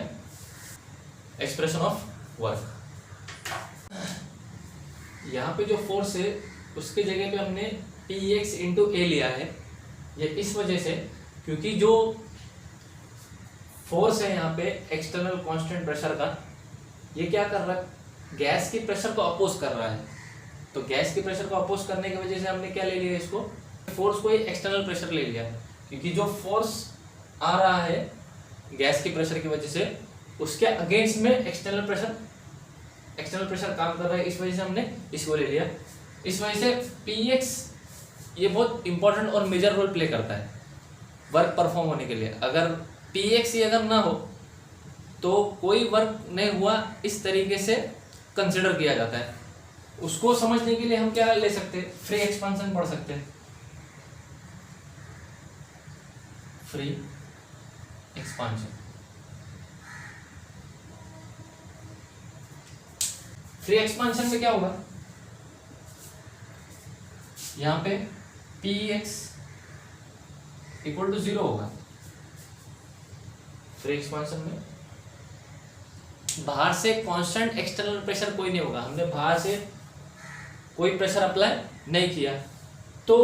एक्सप्रेशन ऑफ वर्क। यहाँ पे जो फोर्स है उसके जगह पे हमने px इंटू ए लिया है। ये इस वजह से क्योंकि जो फोर्स है यहाँ पे एक्सटर्नल कांस्टेंट प्रेशर का, ये क्या कर रहा है, गैस की प्रेशर को अपोज कर रहा है। तो गैस के प्रेशर को अपोज करने की वजह से हमने क्या ले लिया, इसको फोर्स को एक्सटर्नल प्रेशर ले लिया। क्योंकि जो फोर्स आ रहा है गैस के प्रेशर की वजह से, उसके अगेंस्ट में एक्सटर्नल प्रेशर काम कर रहा है, इस वजह से हमने इसको ले लिया। इस वजह से px ये बहुत इंपॉर्टेंट और मेजर रोल प्ले करता है वर्क परफॉर्म होने के लिए। अगर px ये अगर ना हो तो कोई वर्क नहीं हुआ, इस तरीके से कंसिडर किया जाता है। उसको समझने के लिए हम क्या ले सकते हैं, फ्री एक्सपांशन पढ़ सकते हैं। फ्री एक्सपांशन, फ्री एक्सपांशन में क्या होगा, यहां पे px इक्वल टू 0 होगा। फ्री एक्सपांशन में बाहर से कांस्टेंट एक्सटर्नल प्रेशर कोई नहीं होगा, हमने बाहर से कोई प्रेशर अप्लाई नहीं किया। तो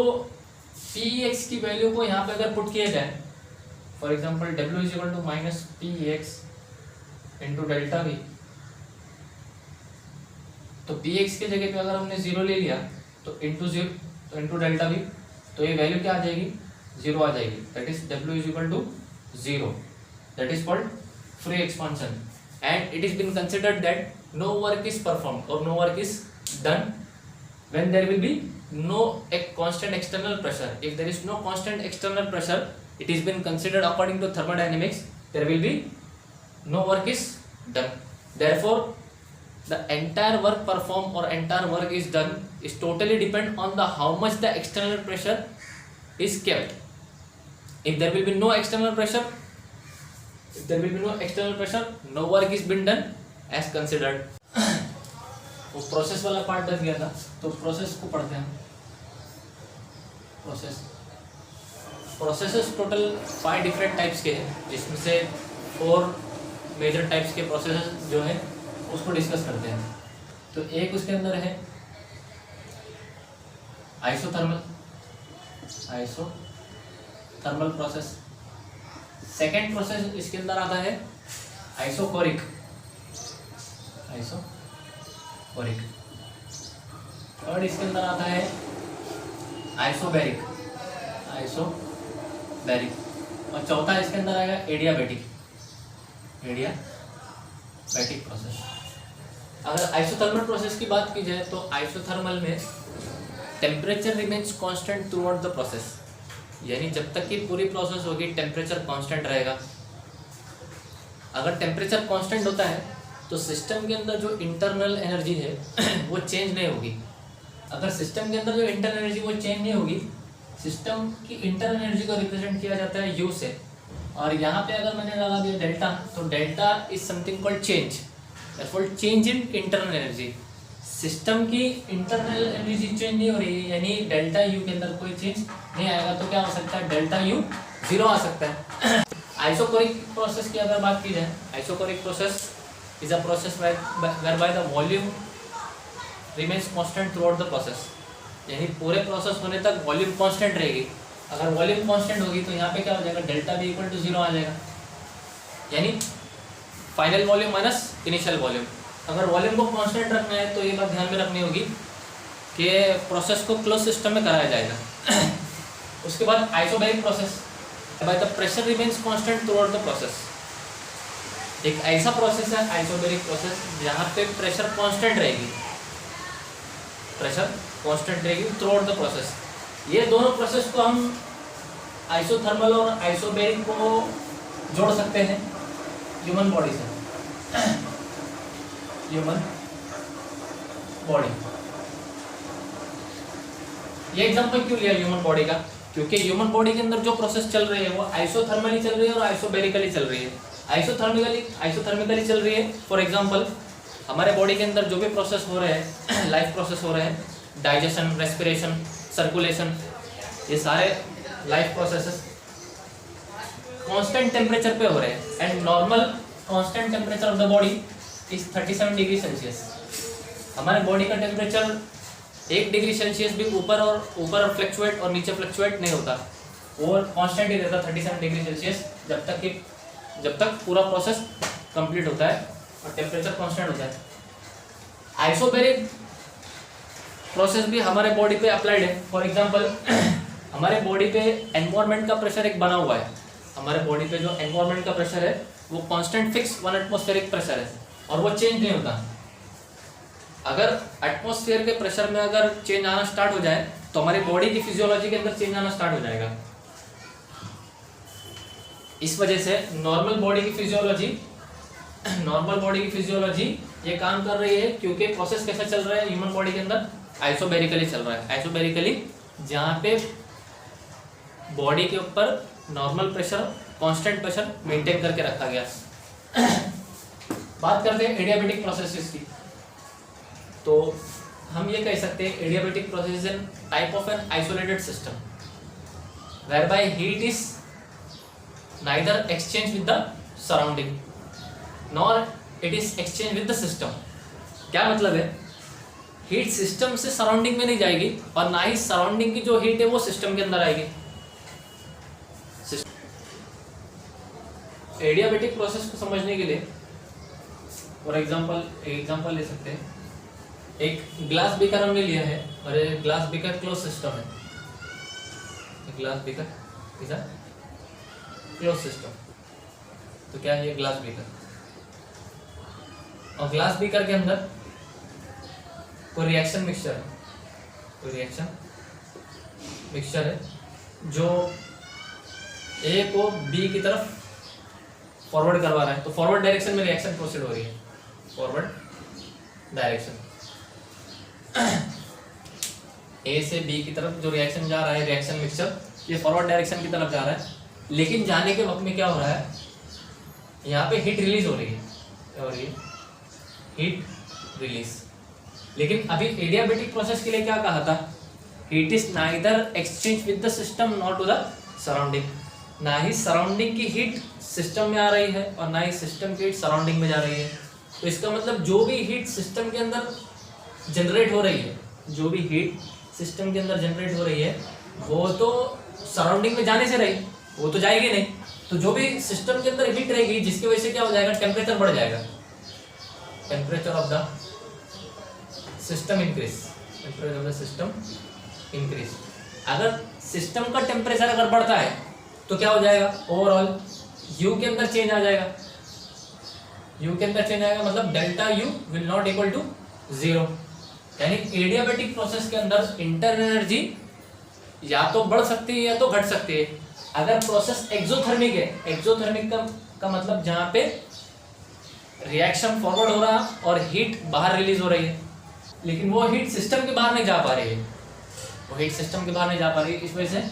px की वैल्यू को यहाँ पे अगर पुट किया जाए, for example w is equal to minus px into delta v, तो px की जगह पे अगर हमने 0 ले लिया तो इंटू डेल्टा v, तो ये वैल्यू क्या आ जाएगी, 0 आ जाएगी। That is w is equal to 0। That is called free expansion, and it is been considered that no work is performed और no work is done when there will be no constant external pressure. If there is no constant external pressure, it is been considered according to thermodynamics, there will be no work is done. Therefore the entire work performed or entire work is done is totally depend on the how much the external pressure is kept. If there will be no external pressure, no work is been done as considered. वो प्रोसेस वाला पार्ट बच गया था, तो प्रोसेस को पढ़ते हैं। प्रोसेसेस टोटल 5 डिफरेंट टाइप्स के हैं, जिसमें से 4 मेजर टाइप्स के प्रोसेसेस जो हैं उसको डिस्कस करते हैं। तो एक उसके अंदर है आइसोथर्मल प्रोसेस। सेकेंड प्रोसेस इसके अंदर आता है आइसोकोरिक। थर्ड इसके अंदर आता है आइसोबैरिक। और चौथा इसके अंदर आएगा एडियाबैटिक प्रोसेस। अगर आइसोथर्मल प्रोसेस की बात की जाए तो आइसोथर्मल में temperature remains constant through out the process, यानी जब तक कि पूरी प्रोसेस होगी टेम्परेचर कांस्टेंट रहेगा। अगर टेम्परेचर कांस्टेंट होता है तो सिस्टम के अंदर जो इंटरनल एनर्जी है वो चेंज नहीं होगी। अगर सिस्टम के अंदर जो इंटरनल एनर्जी वो चेंज नहीं होगी, सिस्टम की इंटरनल एनर्जी को रिप्रेजेंट किया जाता है यू से, और यहाँ पे अगर मैंने लगा दिया डेल्टा, तो delta is something called change, change in internal energy. System की इंटरनल एनर्जी चेंज नहीं हो रही है, यानी डेल्टा यू के अंदर कोई चेंज नहीं आएगा, तो क्या हो सकता है, डेल्टा यू जीरो आ सकता है। आइसोकोरिक प्रोसेस की अगर बात की जाए, isochoric process is a process whereby the volume remains constant through out the process, यानी पूरे प्रोसेस होने तक वॉल्यूम कांस्टेंट रहेगी। अगर वॉल्यूम कांस्टेंट होगी तो यहाँ पे क्या हो जाएगा, डेल्टा भी इक्वल टू जीरो आ जाएगा, यानी final volume minus initial volume. अगर वॉल्यूम को कांस्टेंट रखना है तो ये बात ध्यान में रखनी होगी कि प्रोसेस को क्लोज सिस्टम में कराया जाएगा। उसके बाद isobaric process by the pressure remains constant through out the process. एक ऐसा प्रोसेस है आइसोबैरिक प्रोसेस जहाँ पे प्रेशर कांस्टेंट रहेगी, प्रेशर कांस्टेंट रहेगी थ्रू आउट द प्रोसेस। ये दोनों प्रोसेस को हम आइसोथर्मल और आइसोबैरिक को जोड़ सकते हैं ह्यूमन बॉडी से। ह्यूमन बॉडी, ये एग्जांपल क्यों लिया ह्यूमन बॉडी का, क्योंकि ह्यूमन बॉडी के अंदर जो प्रोसेस चल रही है वो आइसोथर्मली चल रही है और आइसोबैरिकली चल रही है। आइसोथर्मिकली चल रही है, फॉर एग्जांपल हमारे बॉडी के अंदर जो भी प्रोसेस हो रहे हैं, लाइफ प्रोसेस हो रहे हैं, डाइजेशन, रेस्पिरेशन, सर्कुलेशन, ये सारे लाइफ प्रोसेसेस कांस्टेंट टेम्परेचर पे हो रहे हैं, and normal constant temperature of the body is 37 degree Celsius. हमारे बॉडी का टेम्परेचर 1 डिग्री सेल्सियस भी ऊपर और फ्लक्चुएट और नीचे फ्लक्चुएट नहीं होता, वो कांस्टेंट ही रहता 37 डिग्री सेल्सियस जब तक पूरा प्रोसेस कंप्लीट होता है और टेम्परेचर कांस्टेंट होता है। आइसोबैरिक प्रोसेस भी हमारे बॉडी पे अप्लाइड है। फॉर एग्जांपल हमारे बॉडी पे एनवायरनमेंट का प्रेशर एक बना हुआ है, हमारे बॉडी पे जो एनवायरनमेंट का प्रेशर है वो कांस्टेंट फिक्स 1 एटमॉस्फेरिक प्रेशर है और वो चेंज नहीं होता। अगर एटमॉस्फेयर के प्रेशर में अगर चेंज आना स्टार्ट हो जाए तो हमारी बॉडी की फिजियोलॉजी के अंदर चेंज आना स्टार्ट हो जाएगा। इस वजह से नॉर्मल बॉडी की फिजियोलॉजी ये काम कर रही है, क्योंकि प्रोसेस कैसा चल रहा है ह्यूमन बॉडी के अंदर, आइसोबैरिकली चल रहा है। आइसोबैरिकली जहाँ पे बॉडी के ऊपर normal pressure, constant pressure maintain करके रखा गया। बात करते हैं एडियाबैटिक प्रोसेसेस की, तो हम ये कह सकते हैं adiabatic process is type of an isolated system whereby heat is neither exchanged with the surrounding nor it is exchanged with the system। क्या मतलब है, हीट सिस्टम से सराउंडिंग में नहीं जाएगी और ना ही सराउंडिंग की जो हीट है वो सिस्टम के अंदर आएगी। एडियाबैटिक प्रोसेस को समझने के लिए फॉर एग्जांपल ले सकते हैं। एक ग्लास बीकर हमने लिया है और ये ग्लास बीकर क्लोज सिस्टम है, glass beaker is a close system. तो क्या है ये ग्लास बीकर, और ग्लास बीकर के अंदर कोई रिएक्शन मिक्सचर है जो ए को बी की तरफ फॉरवर्ड करवा रहा है, तो फॉरवर्ड डायरेक्शन में रिएक्शन प्रोसीड हो रही है, फॉरवर्ड डायरेक्शन। ए से बी की तरफ जो रिएक्शन जा रहा है, रिएक्शन मिक्सचर, ये फॉरवर्ड डायरेक्शन की तरफ जा रहा है, लेकिन जाने के वक्त में क्या हो रहा है, यहाँ पे हीट रिलीज हो रही है और ये हीट रिलीज। लेकिन अभी एडियाबैटिक प्रोसेस के लिए क्या कहा था, heat is neither exchange with the system not to the surrounding. ना ही सराउंडिंग की हीट सिस्टम में आ रही है और ना ही सिस्टम की हीट सराउंडिंग में जा रही है। तो इसका मतलब जो भी हीट सिस्टम के अंदर जनरेट हो रही है, वो तो सराउंडिंग में जाने से रही, वो तो जाएगी नहीं। तो जो भी सिस्टम के अंदर हीट रहेगी जिसकी वजह से क्या हो जाएगा, टेम्परेचर बढ़ जाएगा, temperature of the system increase. अगर सिस्टम का टेम्परेचर अगर बढ़ता है तो क्या हो जाएगा, ओवरऑल यू के अंदर चेंज आ जाएगा। मतलब delta U will not equal to 0। यानी एडियाबैटिक प्रोसेस के अंदर इंटरनल एनर्जी या तो बढ़ सकती है या तो घट सकती है। अगर प्रोसेस एक्सोथर्मिक है, एक्सोथर्मिक का मतलब जहां पे रिएक्शन फॉरवर्ड हो रहा और हीट बाहर रिलीज हो रही है, लेकिन वो हीट सिस्टम के बाहर नहीं जा पा रही है, वो हीट सिस्टम के बाहर नहीं जा पा रही है। इस वजह से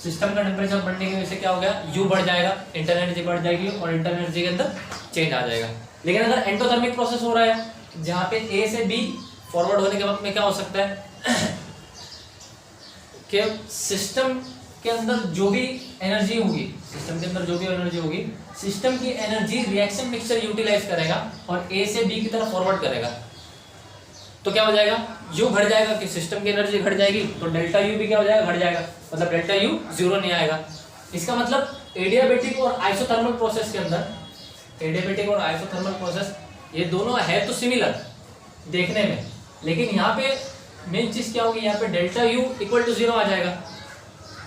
सिस्टम का टेम्परेचर बढ़ने की वजह से क्या हो गया, यू बढ़ जाएगा, इंटरनल एनर्जी बढ़ जाएगी और इंटरनल एनर्जी के अंदर चेंज आ जाएगा। लेकिन अगर एंडोथर्मिक प्रोसेस हो रहा है जहां पे ए से बी फॉरवर्ड होने के वक्त में क्या हो सकता है कि सिस्टम के अंदर जो भी एनर्जी होगी, सिस्टम के अंदर जो भी एनर्जी होगी, सिस्टम की एनर्जी रिएक्शन मिक्सचर यूटिलाइज करेगा और ए से बी की तरफ फॉरवर्ड करेगा। तो क्या हो जाएगा, यू घट जाएगा कि सिस्टम की एनर्जी घट जाएगी, तो डेल्टा यू भी क्या हो जाएगा, घट जाएगा, मतलब डेल्टा यू जीरो नहीं आएगा। इसका मतलब एडियाबैटिक और आइसोथर्मल प्रोसेस के अंदर, एडियाबैटिक और आइसोथर्मल प्रोसेस ये दोनों है तो सिमिलर देखने में, लेकिन यहाँ पे मेन चीज क्या होगी, यहाँ पे delta U equal to zero आ जाएगा।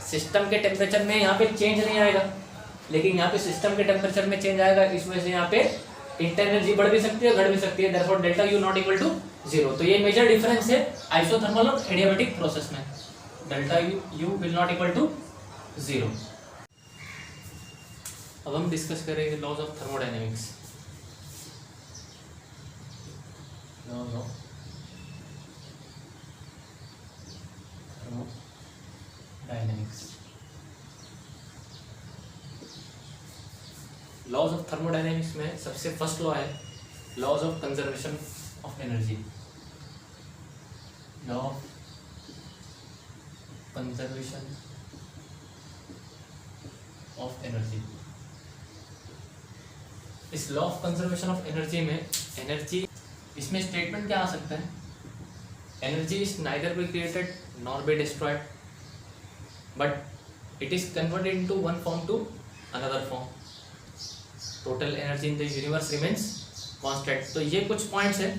सिस्टम के टेम्परेचर में यहाँ पे चेंज नहीं आएगा, लेकिन यहाँ पे सिस्टम के टेम्परेचर में चेंज आएगा। इस वजह से यहाँ पे इंटरनल एनर्जी बढ़ भी सकती है, घट भी सकती है, therefore delta U not equal to zero. तो ये मेजर डिफरेंस है आइसोथर्मल और एडियाबैटिक प्रोसेस में, delta U will not equal to zero. अब हम डिस्कस करेंगे laws of thermodynamics. Laws of thermodynamics. Laws of thermodynamics में सबसे फर्स्ट लॉ है laws of conservation of energy, law of conservation of energy. इस law of conservation of energy में एनर्जी, इसमें स्टेटमेंट क्या आ सकता है, energy is neither be created nor be destroyed but it is converted into one form to another form, total energy in the universe remains constant. तो ये कुछ पॉइंट्स हैं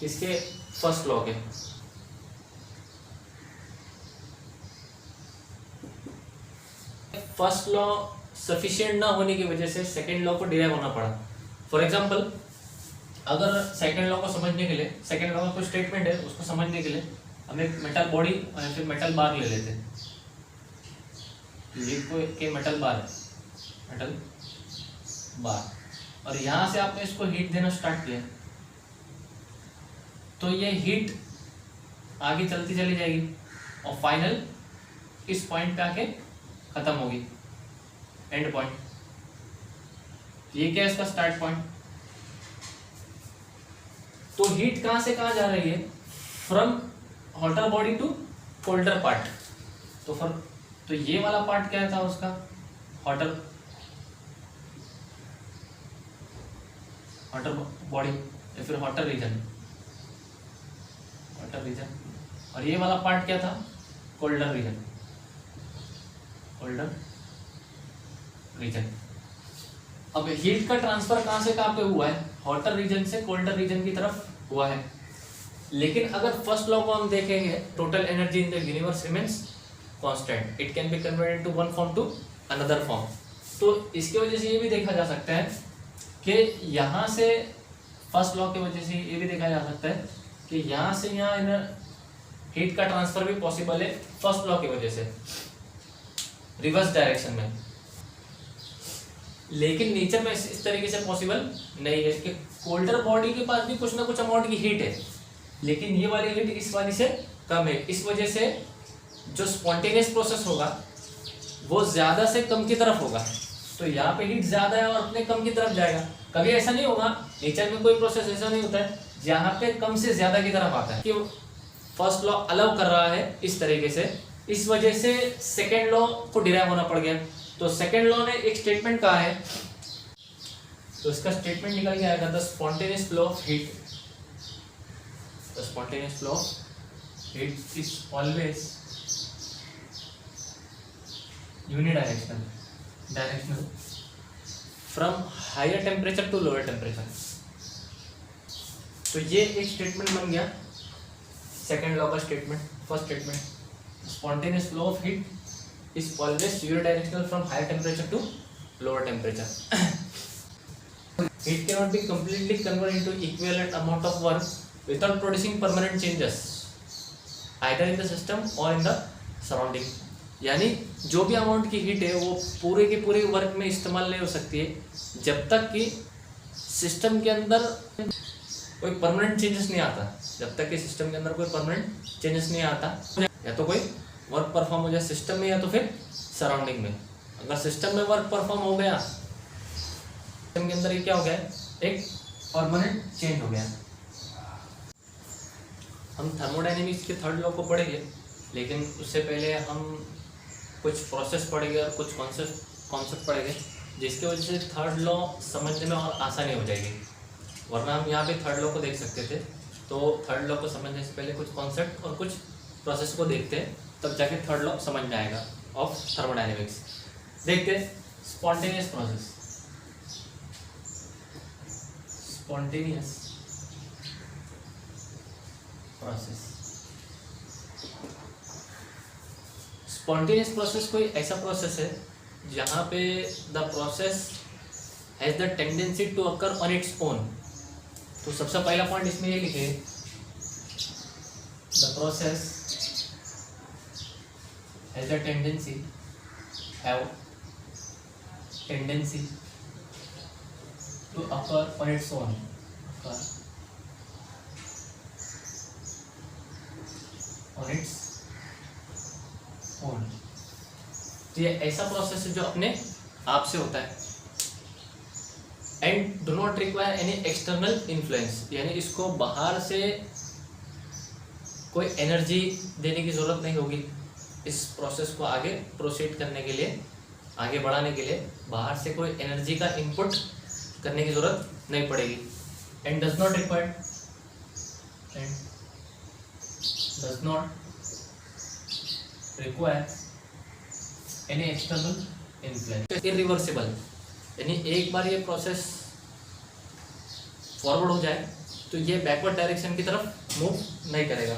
इसके फर्स्ट लॉ के। फर्स्ट लॉ सफिशिएंट ना होने की वजह से सेकेंड लॉ को डिराइव होना पड़ा। फॉर एग्जांपल, अगर सेकेंड लॉ को समझने के लिए, सेकेंड लॉ का कोई स्टेटमेंट है उसको समझने के लिए हम एक मेटल बॉडी और फिर मेटल बार ले लेते हैं, लिक्विड के मेटल बार है, मेटल बार, और यहाँ से आपने इसको हीट देना स्टार्ट किया तो ये हीट आगे चलती चली जाएगी और फाइनल इस पॉइंट पे आके खत्म होगी, एंड पॉइंट। ये क्या है इसका स्टार्ट पॉइंट। तो हीट कहां से कहां जा रही है, from hotter body to colder part. तो ये वाला पार्ट क्या था उसका, हॉटर बॉडी या फिर हॉटर रीजन, और ये वाला पार्ट क्या था, कोल्डर रीजन, अब हीट का ट्रांसफर कहां से कहां पे हुआ है, हॉटर रीजन से कोल्डर रीजन की तरफ हुआ है। लेकिन अगर फर्स्ट लॉ को हम देखेंगे, total energy in the universe remains constant, it can be converted to one form to another form. तो इसकी वजह से ये भी देखा जा सकता है कि यहाँ से फर्स्ट लॉ की वजह से ये भी देखा जा सकता है कि यहाँ से यहाँ हीट का ट्रांसफर भी पॉसिबल है फर्स्ट लॉ की वजह से, रिवर्स डायरेक्शन में। लेकिन नेचर में इस तरीके से पॉसिबल नहीं है कि कोल्डर बॉडी के पास भी कुछ ना कुछ अमाउंट की हीट है, लेकिन ये वाली हीट इस वाली से कम है। इस वजह से जो स्पॉन्टेनियस प्रोसेस होगा वो ज्यादा से कम की तरफ होगा, तो यहाँ पे हीट ज्यादा है और अपने कम की तरफ जाएगा। कभी ऐसा नहीं होगा, नेचर में कोई प्रोसेस ऐसा नहीं होता है जहाँ पे कम से ज्यादा की तरफ आता है, कि फर्स्ट लॉ अलाउ कर रहा है इस तरीके से। इस वजह से सेकेंड लॉ को डिराइव होना पड़ गया। तो सेकेंड लॉ ने एक स्टेटमेंट कहा है, तो इसका स्टेटमेंट निकल के आएगा, the spontaneous flow of heat, the spontaneous flow of heat is always directional from higher temperature to lower temperature. तो ये एक स्टेटमेंट बन गया सेकेंड लॉ का statement. First statement, spontaneous flow of heat is always unidirectional from higher temperature to lower temperature. Heat cannot be completely converted into equivalent amount of work without producing permanent changes. Either in the system और इन द सराउंडिंग। यानी जो भी अमाउंट की हीट है वो पूरे के पूरे वर्क में इस्तेमाल नहीं हो सकती है जब तक कि सिस्टम के अंदर कोई परमानेंट चेंजेस नहीं आता। जब तक कि सिस्टम के अंदर कोई परमानेंट चेंजेस नहीं आता, या तो कोई वर्क परफॉर्म हो जाए सिस्टम में या तो फिर सराउंडिंग में। अगर सिस्टम में वर्क परफॉर्म हो गया, सिस्टम के अंदर ये क्या हो गया, एक परमानेंट चेंज हो गया। हम थर्मोडायनेमिक्स के थर्ड लॉ को पढ़ेंगे, लेकिन उससे पहले हम कुछ प्रोसेस पढ़ेंगे और कुछ कॉन्सेप्ट पढ़ेंगे, जिसकी वजह से थर्ड लॉ समझने में और आसानी हो जाएगी। वरना हम यहाँ पे थर्ड लॉ को देख सकते थे, तो थर्ड लॉ को समझने से पहले कुछ कॉन्सेप्ट और कुछ प्रोसेस को देखते हैं, तब जाके थर्ड लॉ समझ में आएगा ऑफ थर्मोडायनेमिक्स। देखते हैं spontaneous process. Spontaneous process, spontaneous process कोई ऐसा प्रोसेस है जहाँ पे the process has the tendency to occur on its own. तो सबसे पहला पॉइंट इसमें ये लिखे, the process has the tendency to occur on its own. On its own, ये ऐसा प्रोसेस है जो अपने आप से होता है and do not require any external influence. यानी इसको बाहर से कोई एनर्जी देने की ज़रूरत नहीं होगी। इस प्रोसेस को आगे प्रोसीड करने के लिए, आगे बढ़ाने के लिए बाहर से कोई एनर्जी का इनपुट करने की ज़रूरत नहीं पड़ेगी। And does not require any external influence. Irreversible, यानी एक बार ये प्रोसेस फॉरवर्ड हो जाए तो ये बैकवर्ड डायरेक्शन की तरफ मूव नहीं करेगा।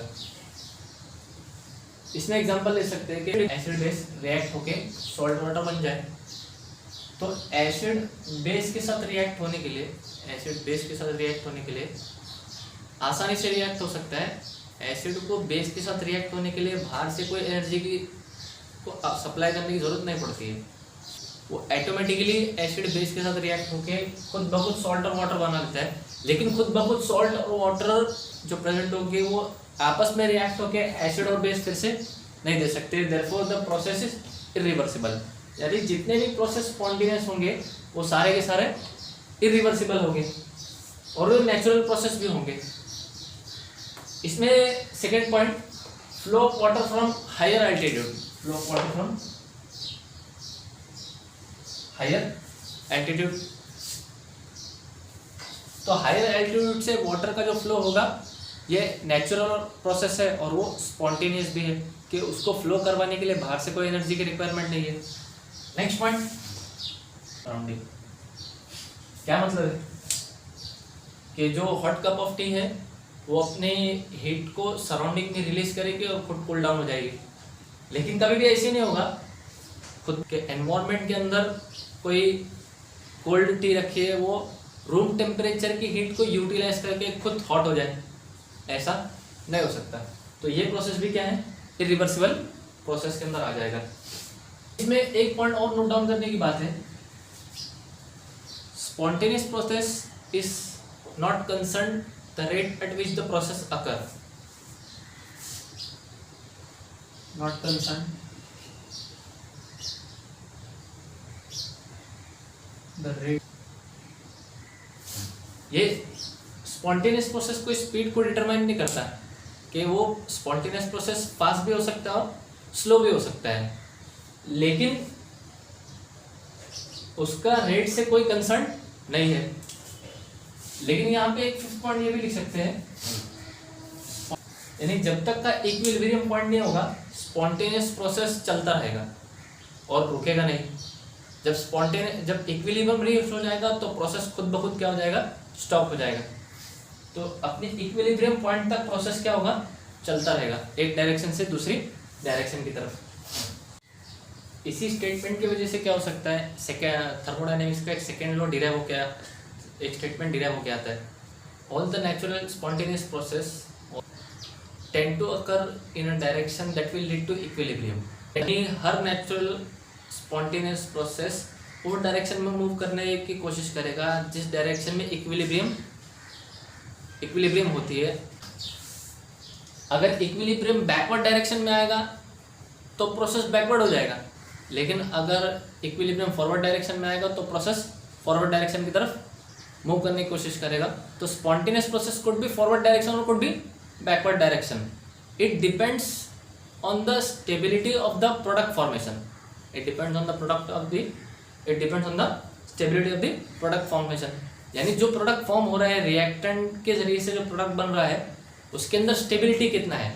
इसमें एग्जांपल ले सकते हैं कि एसिड बेस रिएक्ट होके सॉल्ट वाटर बन जाए, तो एसिड बेस के साथ रिएक्ट होने के लिए, एसिड बेस के साथ रिएक्ट होने के लिए आसानी से रिएक्ट हो सकता है। एसिड को बेस के साथ रिएक्ट होने के लिए बाहर से कोई एनर्जी की को सप्लाई करने की जरूरत नहीं पड़ती है। वो ऑटोमेटिकली एसिड बेस के साथ रिएक्ट होके खुद ब खुद सॉल्ट और वाटर बना लेता है। लेकिन खुद ब खुद सॉल्ट और वाटर जो प्रेजेंट होंगे वो आपस में रिएक्ट होके एसिड और बेस फिर से नहीं दे सकते। Therefore the process is irreversible. यानी जितने भी प्रोसेस स्पॉन्टेनियस होंगे वो सारे के सारे इरिवर्सिबल होंगे और वो नेचुरल प्रोसेस भी होंगे। इसमें second point, flow of water from higher altitude. Flow of water from higher altitude, तो हायर एल्टीट्यूड से वाटर का जो फ्लो होगा ये नेचुरल प्रोसेस है और वो स्पॉन्टेनियस भी है कि उसको फ्लो करवाने के लिए बाहर से कोई एनर्जी की रिक्वायरमेंट नहीं है। Next point, surrounding. क्या मतलब है कि जो हॉट कप ऑफ टी है वो अपने हीट को सराउंडिंग में रिलीज करेगी और खुद कूल डाउन हो जाएगी। लेकिन कभी भी ऐसे नहीं होगा खुद के एनवायरनमेंट के अंदर कोई कोल्ड टी रखी है वो रूम टेम्परेचर की हीट को यूटिलाइज करके खुद हॉट हो जाए, ऐसा नहीं हो सकता। तो ये प्रोसेस भी क्या है, इरिवर्सिबल प्रोसेस के अंदर आ जाएगा। इसमें एक पॉइंट और नोट डाउन करने की बात है, spontaneous process is not concern the rate at which the process occur, not concern the rate. ये स्पॉन्टेनियस प्रोसेस कोई स्पीड को डिटरमाइन नहीं करता कि वो स्पॉन्टेनियस प्रोसेस फास्ट भी हो सकता है और स्लो भी हो सकता है, लेकिन उसका रेट से कोई कंसर्न नहीं है। लेकिन यहाँ पे एक फिफ्थ पॉइंट ये भी लिख सकते हैं, यानी जब तक का इक्विलिब्रियम पॉइंट नहीं होगा स्पॉन्टेनियस प्रोसेस चलता रहेगा और रुकेगा नहीं। जब इक्विलिब्रियम रीच हो जाएगा तो प्रोसेस खुद ब खुद क्या हो जाएगा, स्टॉप हो जाएगा। तो अपने इक्विलिब्रियम पॉइंट तक प्रोसेस क्या होगा, चलता रहेगा एक डायरेक्शन से दूसरी डायरेक्शन की तरफ। इसी स्टेटमेंट की वजह से क्या हो सकता है, थर्मोडायनेमिक्स का एक सेकेंड लॉ डिराइव हो गया, एक स्टेटमेंट डिराइव हो गया आता है, all the natural spontaneous process tend to occur in a direction that will lead to equilibrium. यानी हर नेचुरल स्पॉन्टेनियस प्रोसेस वो डायरेक्शन में मूव करने की कोशिश करेगा जिस डायरेक्शन में इक्विलिब्रियम होती है। अगर इक्विलिब्रियम बैकवर्ड डायरेक्शन में आएगा तो प्रोसेस बैकवर्ड हो जाएगा, लेकिन अगर इक्विलिब्रियम फॉरवर्ड डायरेक्शन में आएगा तो प्रोसेस फॉरवर्ड डायरेक्शन की तरफ मूव करने की कोशिश करेगा। तो spontaneous process could be forward direction और could be backward direction. It depends on the stability of the product formation. It depends on the stability of the product formation. यानी जो प्रोडक्ट फॉर्म हो रहा है रिएक्टेंट के जरिए से जो प्रोडक्ट बन रहा है उसके अंदर स्टेबिलिटी कितना है।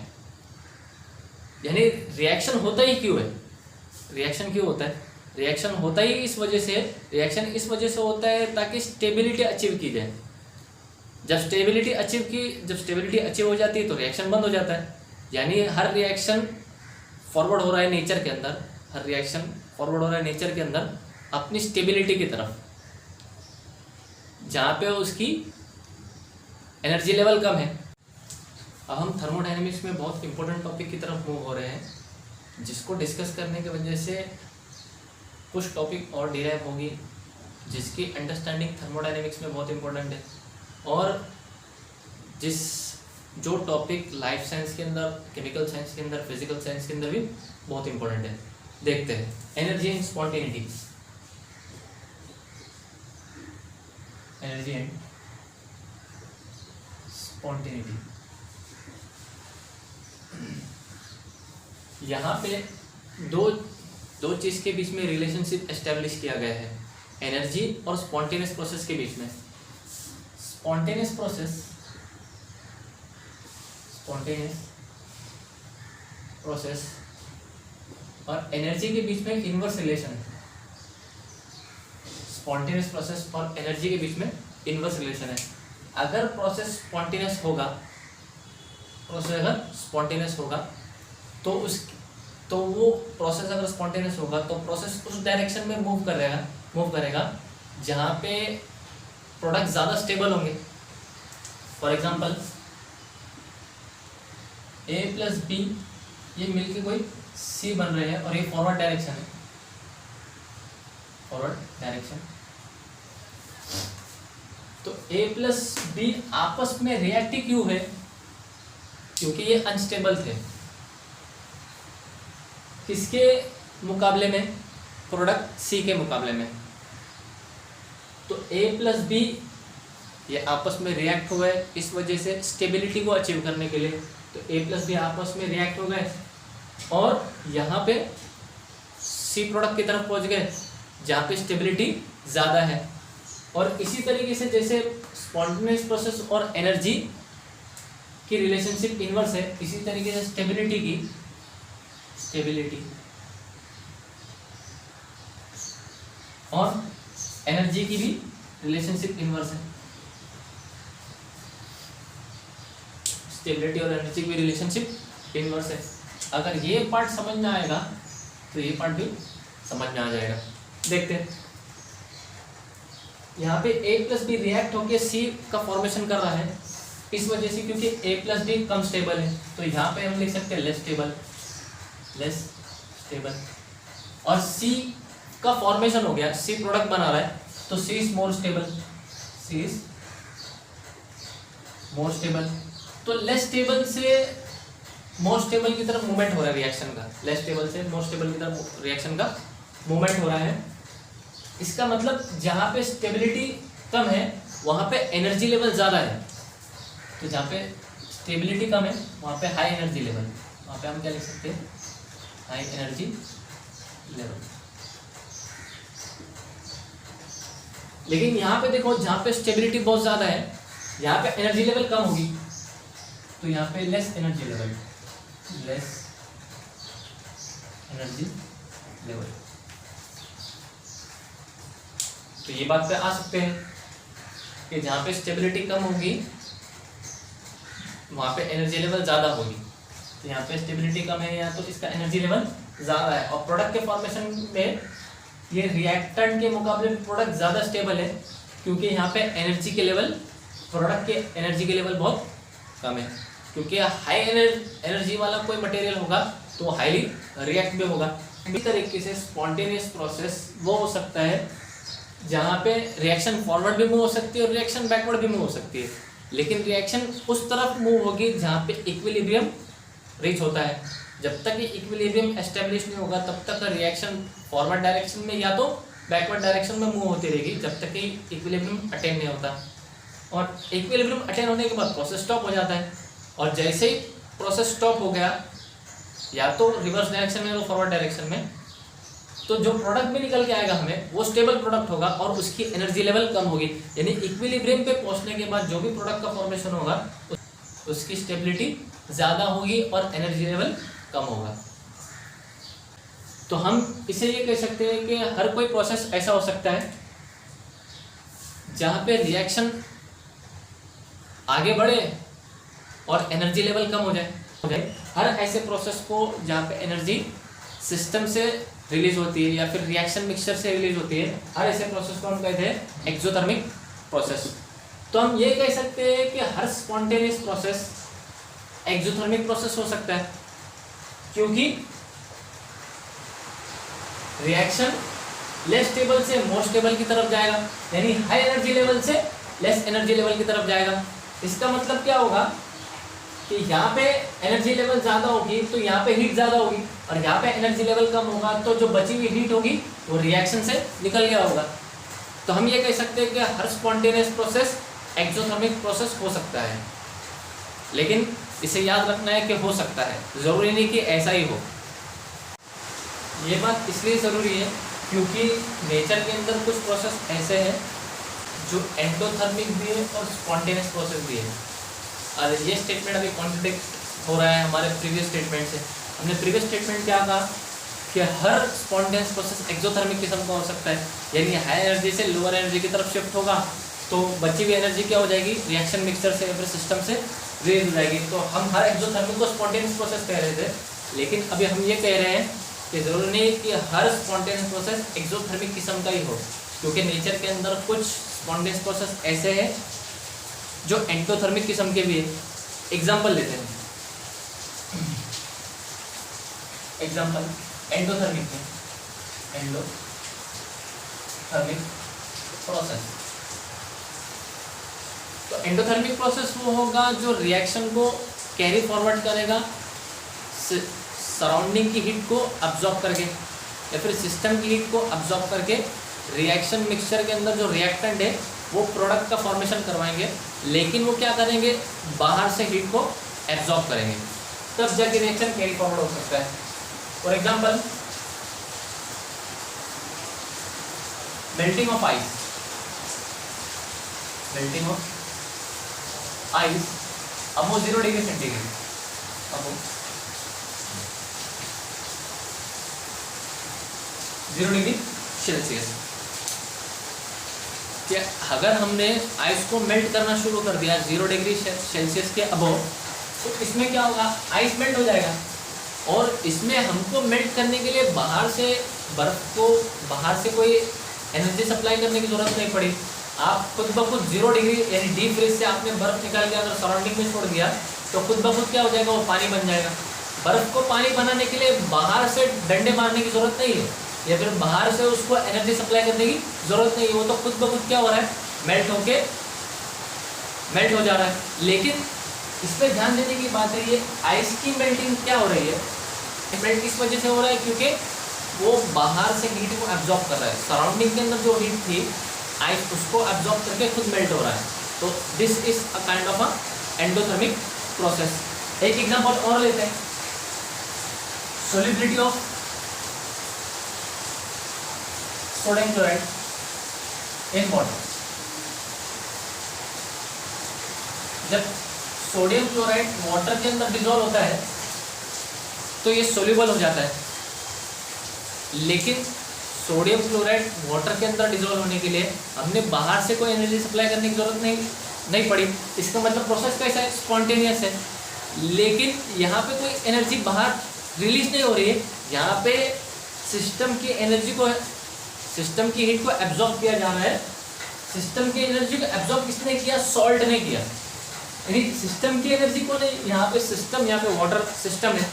यानी रिएक्शन होता ही क्यों है, रिएक्शन क्यों होता है, रिएक्शन होता ही इस वजह से होता है ताकि स्टेबिलिटी अचीव की जाए। जब स्टेबिलिटी अचीव हो जाती है तो रिएक्शन बंद हो जाता है। यानी हर रिएक्शन फॉरवर्ड हो रहा है नेचर के अंदर, अपनी स्टेबिलिटी की तरफ, जहाँ पे उसकी एनर्जी लेवल कम है। अब हम थर्मोडायनेमिक्स में बहुत इंपॉर्टेंट टॉपिक की तरफ मूव हो रहे हैं, जिसको डिस्कस करने की वजह से कुछ टॉपिक और डिराइव होगी, जिसकी अंडरस्टैंडिंग थर्मोडायनेमिक्स में बहुत इंपॉर्टेंट है। और जो टॉपिक लाइफ साइंस के अंदर, केमिकल साइंस के अंदर, फिजिकल साइंस के अंदर भी बहुत इंपॉर्टेंट है। देखते हैं energy and spontaneity. Energy and spontaneity, यहाँ पे दो चीज़ के बीच में रिलेशनशिप एस्टेब्लिश किया गया है, एनर्जी और स्पॉन्टेनियस प्रोसेस के बीच में। स्पॉन्टेनियस प्रोसेस और एनर्जी के बीच में इनवर्स रिलेशन है। स्पॉन्टेनियस प्रोसेस और एनर्जी के बीच में इनवर्स रिलेशन है। अगर प्रोसेस स्पॉन्टेनियस होगा तो वो प्रोसेस अगर स्पॉन्टेनियस होगा तो प्रोसेस उस डायरेक्शन में मूव करेगा जहाँ पे प्रोडक्ट ज़्यादा स्टेबल होंगे। For example A plus B ये मिलके कोई C बन रहे हैं और ये फॉरवर्ड डायरेक्शन है, तो A प्लस B आपस में रिएक्ट क्यों है, क्योंकि ये अनस्टेबल थे। किसके मुकाबले में, प्रोडक्ट C के मुकाबले में। तो A प्लस B ये आपस में रिएक्ट हो गए, इस वजह से स्टेबिलिटी को अचीव करने के लिए तो A प्लस B आपस में रिएक्ट हो गए और यहाँ पे C प्रोडक्ट की तरफ पहुँच गए जहाँ पे स्टेबिलिटी ज़्यादा है। और इसी तरीके से जैसे स्पॉन्टेनियस प्रोसेस और एनर्जी की रिलेशनशिप इनवर्स है, इसी तरीके से स्टेबिलिटी और एनर्जी की भी रिलेशनशिप इनवर्स है। स्टेबिलिटी और एनर्जी की रिलेशनशिप इनवर्स है। अगर ये पार्ट समझ में आएगा तो ये पार्ट भी समझ में आ जाएगा। देखते हैं यहाँ पे A प्लस बी रिएक्ट होकर C का फॉर्मेशन कर रहा है, इस वजह से क्योंकि A प्लस बी कम स्टेबल है तो यहाँ पे हम लिख सकते हैं लेस स्टेबल। और C का फॉर्मेशन हो गया, C प्रोडक्ट बना रहा है तो C इज मोर स्टेबल। तो लेस स्टेबल से मोर स्टेबल की तरफ मूवमेंट हो रहा है रिएक्शन का, लेस स्टेबल से मोर स्टेबल की तरफ रिएक्शन का मूवमेंट हो रहा है। इसका मतलब जहाँ पे स्टेबिलिटी कम है वहाँ पे एनर्जी लेवल ज़्यादा है, तो जहाँ पे स्टेबिलिटी कम है वहाँ पे हाई एनर्जी लेवल, वहाँ पे हम क्या लिख सकते हैं, हाई एनर्जी लेवल। लेकिन यहाँ पे देखो जहाँ पे स्टेबिलिटी बहुत ज़्यादा है यहाँ पे एनर्जी लेवल कम होगी, तो यहाँ पे लेस एनर्जी लेवल। तो ये बात पे आ सकते हैं कि जहाँ पे स्टेबिलिटी कम होगी वहाँ पे एनर्जी लेवल ज़्यादा होगी। तो यहाँ पे स्टेबिलिटी कम है यहाँ तो इसका एनर्जी लेवल ज़्यादा है। और प्रोडक्ट के फॉर्मेशन में ये रिएक्टेंट के मुकाबले में प्रोडक्ट ज़्यादा स्टेबल है क्योंकि यहाँ पे एनर्जी के लेवल, प्रोडक्ट के एनर्जी के लेवल बहुत कम है। क्योंकि हाई एनर्जी वाला कोई मटेरियल होगा तो हाईली रिएक्ट भी होगा। इस तरीके से स्पॉन्टेनियस प्रोसेस वो हो सकता है जहाँ पे रिएक्शन फॉरवर्ड भी मूव हो सकती है और रिएक्शन बैकवर्ड भी मूव हो सकती है, लेकिन रिएक्शन उस तरफ मूव होगी जहाँ पे इक्विलिब्रियम रीच होता है। जब तक ये इक्विलिब्रियम एस्टेब्लिश नहीं होगा तब तक रिएक्शन फॉरवर्ड डायरेक्शन में या तो बैकवर्ड डायरेक्शन में मूव होती रहेगी, जब तक कि इक्विलिब्रियम अटेन नहीं होता। और इक्विलिब्रियम अटेन होने के बाद प्रोसेस स्टॉप हो जाता है, और जैसे ही प्रोसेस स्टॉप हो गया या तो रिवर्स डायरेक्शन में या फॉरवर्ड डायरेक्शन में, तो जो प्रोडक्ट भी निकल के आएगा हमें वो स्टेबल प्रोडक्ट होगा और उसकी एनर्जी लेवल कम होगी। यानी इक्विलिब्रियम पे पहुंचने के बाद जो भी प्रोडक्ट का फॉर्मेशन होगा उसकी स्टेबिलिटी ज़्यादा होगी और एनर्जी लेवल कम होगा। तो हम इसे ये कह सकते हैं कि हर कोई प्रोसेस ऐसा हो सकता है जहाँ पे रिएक्शन आगे बढ़े और एनर्जी लेवल कम हो जाए। हर ऐसे प्रोसेस को जहाँ पे एनर्जी सिस्टम से रिलीज होती है या फिर रिएक्शन मिक्सचर से रिलीज होती है, हर ऐसे प्रोसेस को हम कहते हैं एक्सोथर्मिक प्रोसेस। तो हम ये कह सकते हैं कि हर स्पॉन्टेनियस प्रोसेस एक्सोथर्मिक प्रोसेस हो सकता है, क्योंकि रिएक्शन लेस स्टेबल से मोर स्टेबल की तरफ जाएगा, यानी हाई एनर्जी लेवल से लेस एनर्जी लेवल की तरफ जाएगा। इसका मतलब क्या होगा कि यहाँ पे एनर्जी लेवल ज़्यादा होगी तो यहाँ पे हीट ज़्यादा होगी, और यहाँ पे एनर्जी लेवल कम होगा तो जो बची हुई हीट होगी वो रिएक्शन से निकल गया होगा। तो हम ये कह सकते हैं कि हर स्पॉन्टेनियस प्रोसेस एक्सोथर्मिक प्रोसेस हो सकता है, लेकिन इसे याद रखना है कि हो सकता है, ज़रूरी नहीं कि ऐसा ही हो। ये बात इसलिए ज़रूरी है क्योंकि नेचर के अंदर कुछ प्रोसेस ऐसे हैं जो एंडोथर्मिक भी है और स्पॉन्टेनियस प्रोसेस भी है। और ये स्टेटमेंट अभी कॉन्ट्रडिक्ट हो रहा है हमारे प्रीवियस स्टेटमेंट से। हमने प्रीवियस स्टेटमेंट क्या कहा कि हर स्पॉन्टेनियस प्रोसेस एक्सोथर्मिक किस्म का हो सकता है, यानी हाई एनर्जी से लोअर एनर्जी की तरफ शिफ्ट होगा तो बची हुई एनर्जी क्या हो जाएगी, रिएक्शन मिक्सचर से या फिर सिस्टम से रिलीज हो जाएगी। तो हम हर एक्सोथर्मिक को स्पॉन्टेनियस प्रोसेस कह रहे थे, लेकिन अभी हम ये कह रहे हैं कि ज़रूरी नहीं कि हर स्पॉन्टेनियस प्रोसेस एक्सोथर्मिक किस्म का ही हो, क्योंकि नेचर के अंदर कुछ स्पॉन्टेनियस प्रोसेस ऐसे हैं जो एंडोथर्मिक किस्म के भी है। एग्जाम्पल लेते हैं, एग्जाम्पल एंडोथर्मिक में, एंडोथर्मिक प्रोसेस। तो एंडोथर्मिक प्रोसेस वो होगा जो रिएक्शन को कैरी फॉरवर्ड करेगा सराउंडिंग की हीट को अब्जॉर्ब करके या फिर सिस्टम की हीट को अब्जॉर्ब करके रिएक्शन मिक्सचर के अंदर जो रिएक्टेंट है वो प्रोडक्ट का फॉर्मेशन करवाएंगे, लेकिन वो क्या करेंगे, बाहर से हीट को एब्जॉर्ब करेंगे, तब जाके रिएक्शन कैरी फॉरवर्ड हो सकता है। For example melting of ice, melting of ice above 0 degree centigrade, above 0 degree Celsius. कि अगर हमने आइस को मेल्ट करना शुरू कर दिया 0 डिग्री सेल्सियस के अबव, तो इसमें क्या होगा, आइस मेल्ट हो जाएगा। और इसमें हमको मेल्ट करने के लिए बाहर से बर्फ़ को बाहर से कोई एनर्जी सप्लाई करने की ज़रूरत नहीं पड़ी। आप खुद ब खुद 0 डिग्री यानी डीप फ्रीज से आपने बर्फ़ निकाल के अगर सराउंडिंग में छोड़ दिया तो खुद ब खुद क्या हो जाएगा, वो पानी बन जाएगा। बर्फ़ को पानी बनाने के लिए बाहर से डंडे मारने की ज़रूरत नहीं है या फिर बाहर से उसको एनर्जी सप्लाई करने की ज़रूरत नहीं है, वो तो खुद ब खुद क्या हो रहा है, मेल्ट हो जा रहा है। लेकिन इस पर ध्यान देने की बात है, ये आइस की मेल्टिंग क्या हो रही है, मेल्ट किस वजह से हो रहा है, क्योंकि वो बाहर से हीट को एब्जॉर्ब कर रहा है। सराउंडिंग के अंदर जो हीट थी आइस उसको एब्जॉर्ब करके खुद मेल्ट हो रहा है। तो this is a kind of a endothermic process. एक एग्जांपल और लेते हैं, solubility of sodium chloride in water. जब सोडियम क्लोराइड वाटर के अंदर डिजोल्व होता है तो ये सोल्यूबल हो जाता है, लेकिन सोडियम क्लोराइड वाटर के अंदर डिजोल्व होने के लिए हमने बाहर से कोई एनर्जी सप्लाई करने की जरूरत नहीं पड़ी। इसका मतलब प्रोसेस कैसा है, स्पॉन्टेनियस है। लेकिन यहाँ पे कोई एनर्जी बाहर रिलीज नहीं हो रही है, यहाँ पे सिस्टम की एनर्जी को, सिस्टम की हीट को एब्जॉर्ब किया जा रहा है। सिस्टम की एनर्जी को एब्जॉर्ब किसने किया, सॉल्ट ने किया। यानी सिस्टम की एनर्जी कौन है, यहाँ पे सिस्टम, यहाँ पे वाटर सिस्टम है,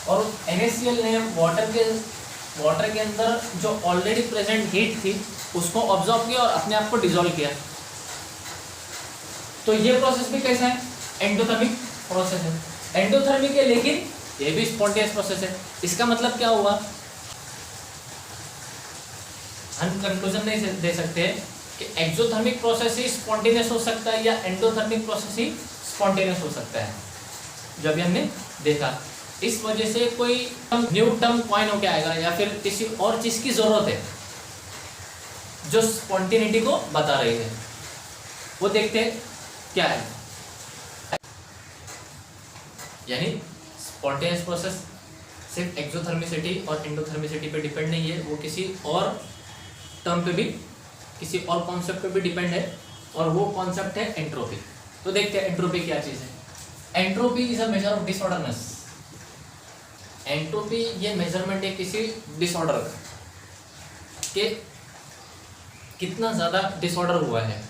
और NaCl ने वाटर के अंदर जो ऑलरेडी प्रेजेंट हीट थी उसको ऑब्जॉर्व किया और अपने आप को डिसॉल्व किया। तो ये प्रोसेस भी कैसा है, एंडोथर्मिक प्रोसेस है। एंडोथर्मिक है लेकिन ये भी स्पॉन्टेनियस प्रोसेस है। इसका मतलब क्या हुआ, हम कंक्लूजन नहीं दे सकते कि एक्सोथर्मिक प्रोसेस ही स्पॉन्टेनियस हो सकता है या एंडोथर्मिक प्रोसेस ही स्पॉन्टेनियस हो सकता है, जो अभी हमने देखा। इस वजह से कोई न्यू टर्म कॉइन होके आएगा या फिर किसी और चीज की जरूरत है जो स्पॉन्टेनिटी को बता रही है, वो देखते हैं क्या है। यानी स्पॉन्टेनियस प्रोसेस सिर्फ एक्सोथर्मिसिटी और एंडोथर्मिसिटी पे डिपेंड नहीं है, वो किसी और टर्म पे भी, किसी और कॉन्सेप्ट पे भी डिपेंड है, और वो कॉन्सेप्ट है एंट्रोपी। तो देखते हैं एंट्रोपी क्या चीज है। Entropy is a measure of disorderness. Entropy ये मेजरमेंट है किसी डिसऑर्डर का, कि कितना ज्यादा डिसऑर्डर हुआ है,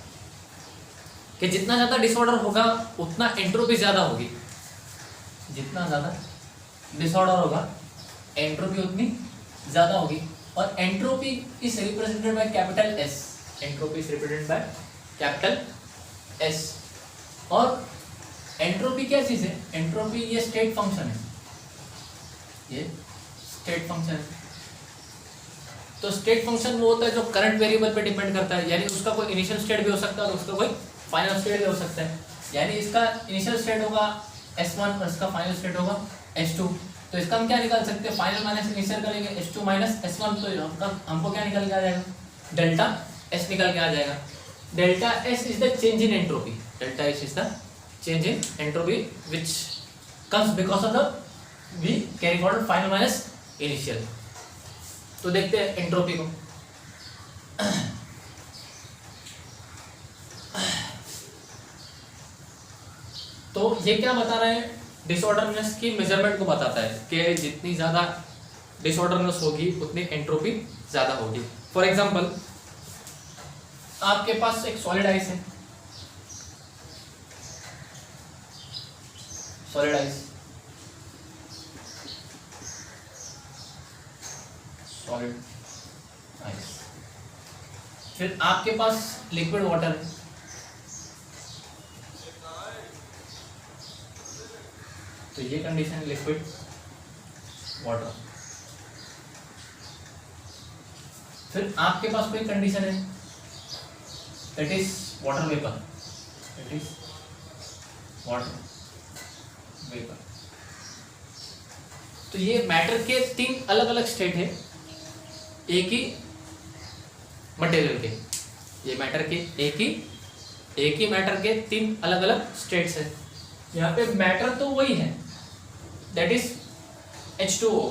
कि जितना ज्यादा डिसऑर्डर होगा उतना एंट्रोपी ज्यादा होगी, जितना ज्यादा डिसऑर्डर होगा एंट्रोपी उतनी ज्यादा होगी। और entropy is represented by capital S. Entropy is represented by capital S. और एंट्रोपी क्या चीज है, एंट्रोपी ये स्टेट फंक्शन है, ये स्टेट फंक्शन है। तो स्टेट फंक्शन वो होता है जो करंट वेरिएबल पे डिपेंड करता है, यानी उसका कोई इनिशियल स्टेट भी हो सकता है और उसका कोई फाइनल स्टेट भी हो सकता है। यानी इसका इनिशियल स्टेट होगा S1 और इसका फाइनल स्टेट होगा S2। तो इसका हम क्या निकाल सकते हैं, फाइनल माइनस इनिशियल करेंगे S2 माइनस S1, तो हमको क्या निकल के आ जाएगा, डेल्टा S निकल के आ जाएगा। Delta S is the change in entropy. Delta S is the change in entropy which comes because of the we carry forward final minus initial. तो देखते हैं एंट्रोपी को। तो ये क्या बता रहा है, डिसऑर्डरनेस की मेजरमेंट को बताता है कि जितनी ज्यादा डिसऑर्डरनेस होगी उतनी एंट्रोपी ज्यादा होगी। फॉर एग्जांपल आपके पास एक सॉलिड आइस है, सॉलिड आइस, सॉलिड आइस, फिर आपके पास लिक्विड वाटर है, तो ये कंडीशन है लिक्विड वाटर। फिर आपके पास कोई कंडीशन है that is water vapour, that is water vapour. तो ये मैटर के 3 अलग अलग स्टेट है एक ही मटेरियल के। ये मैटर के एक ही मैटर के 3 अलग अलग स्टेट्स है। यहाँ पे मैटर तो वही है, that is H2O।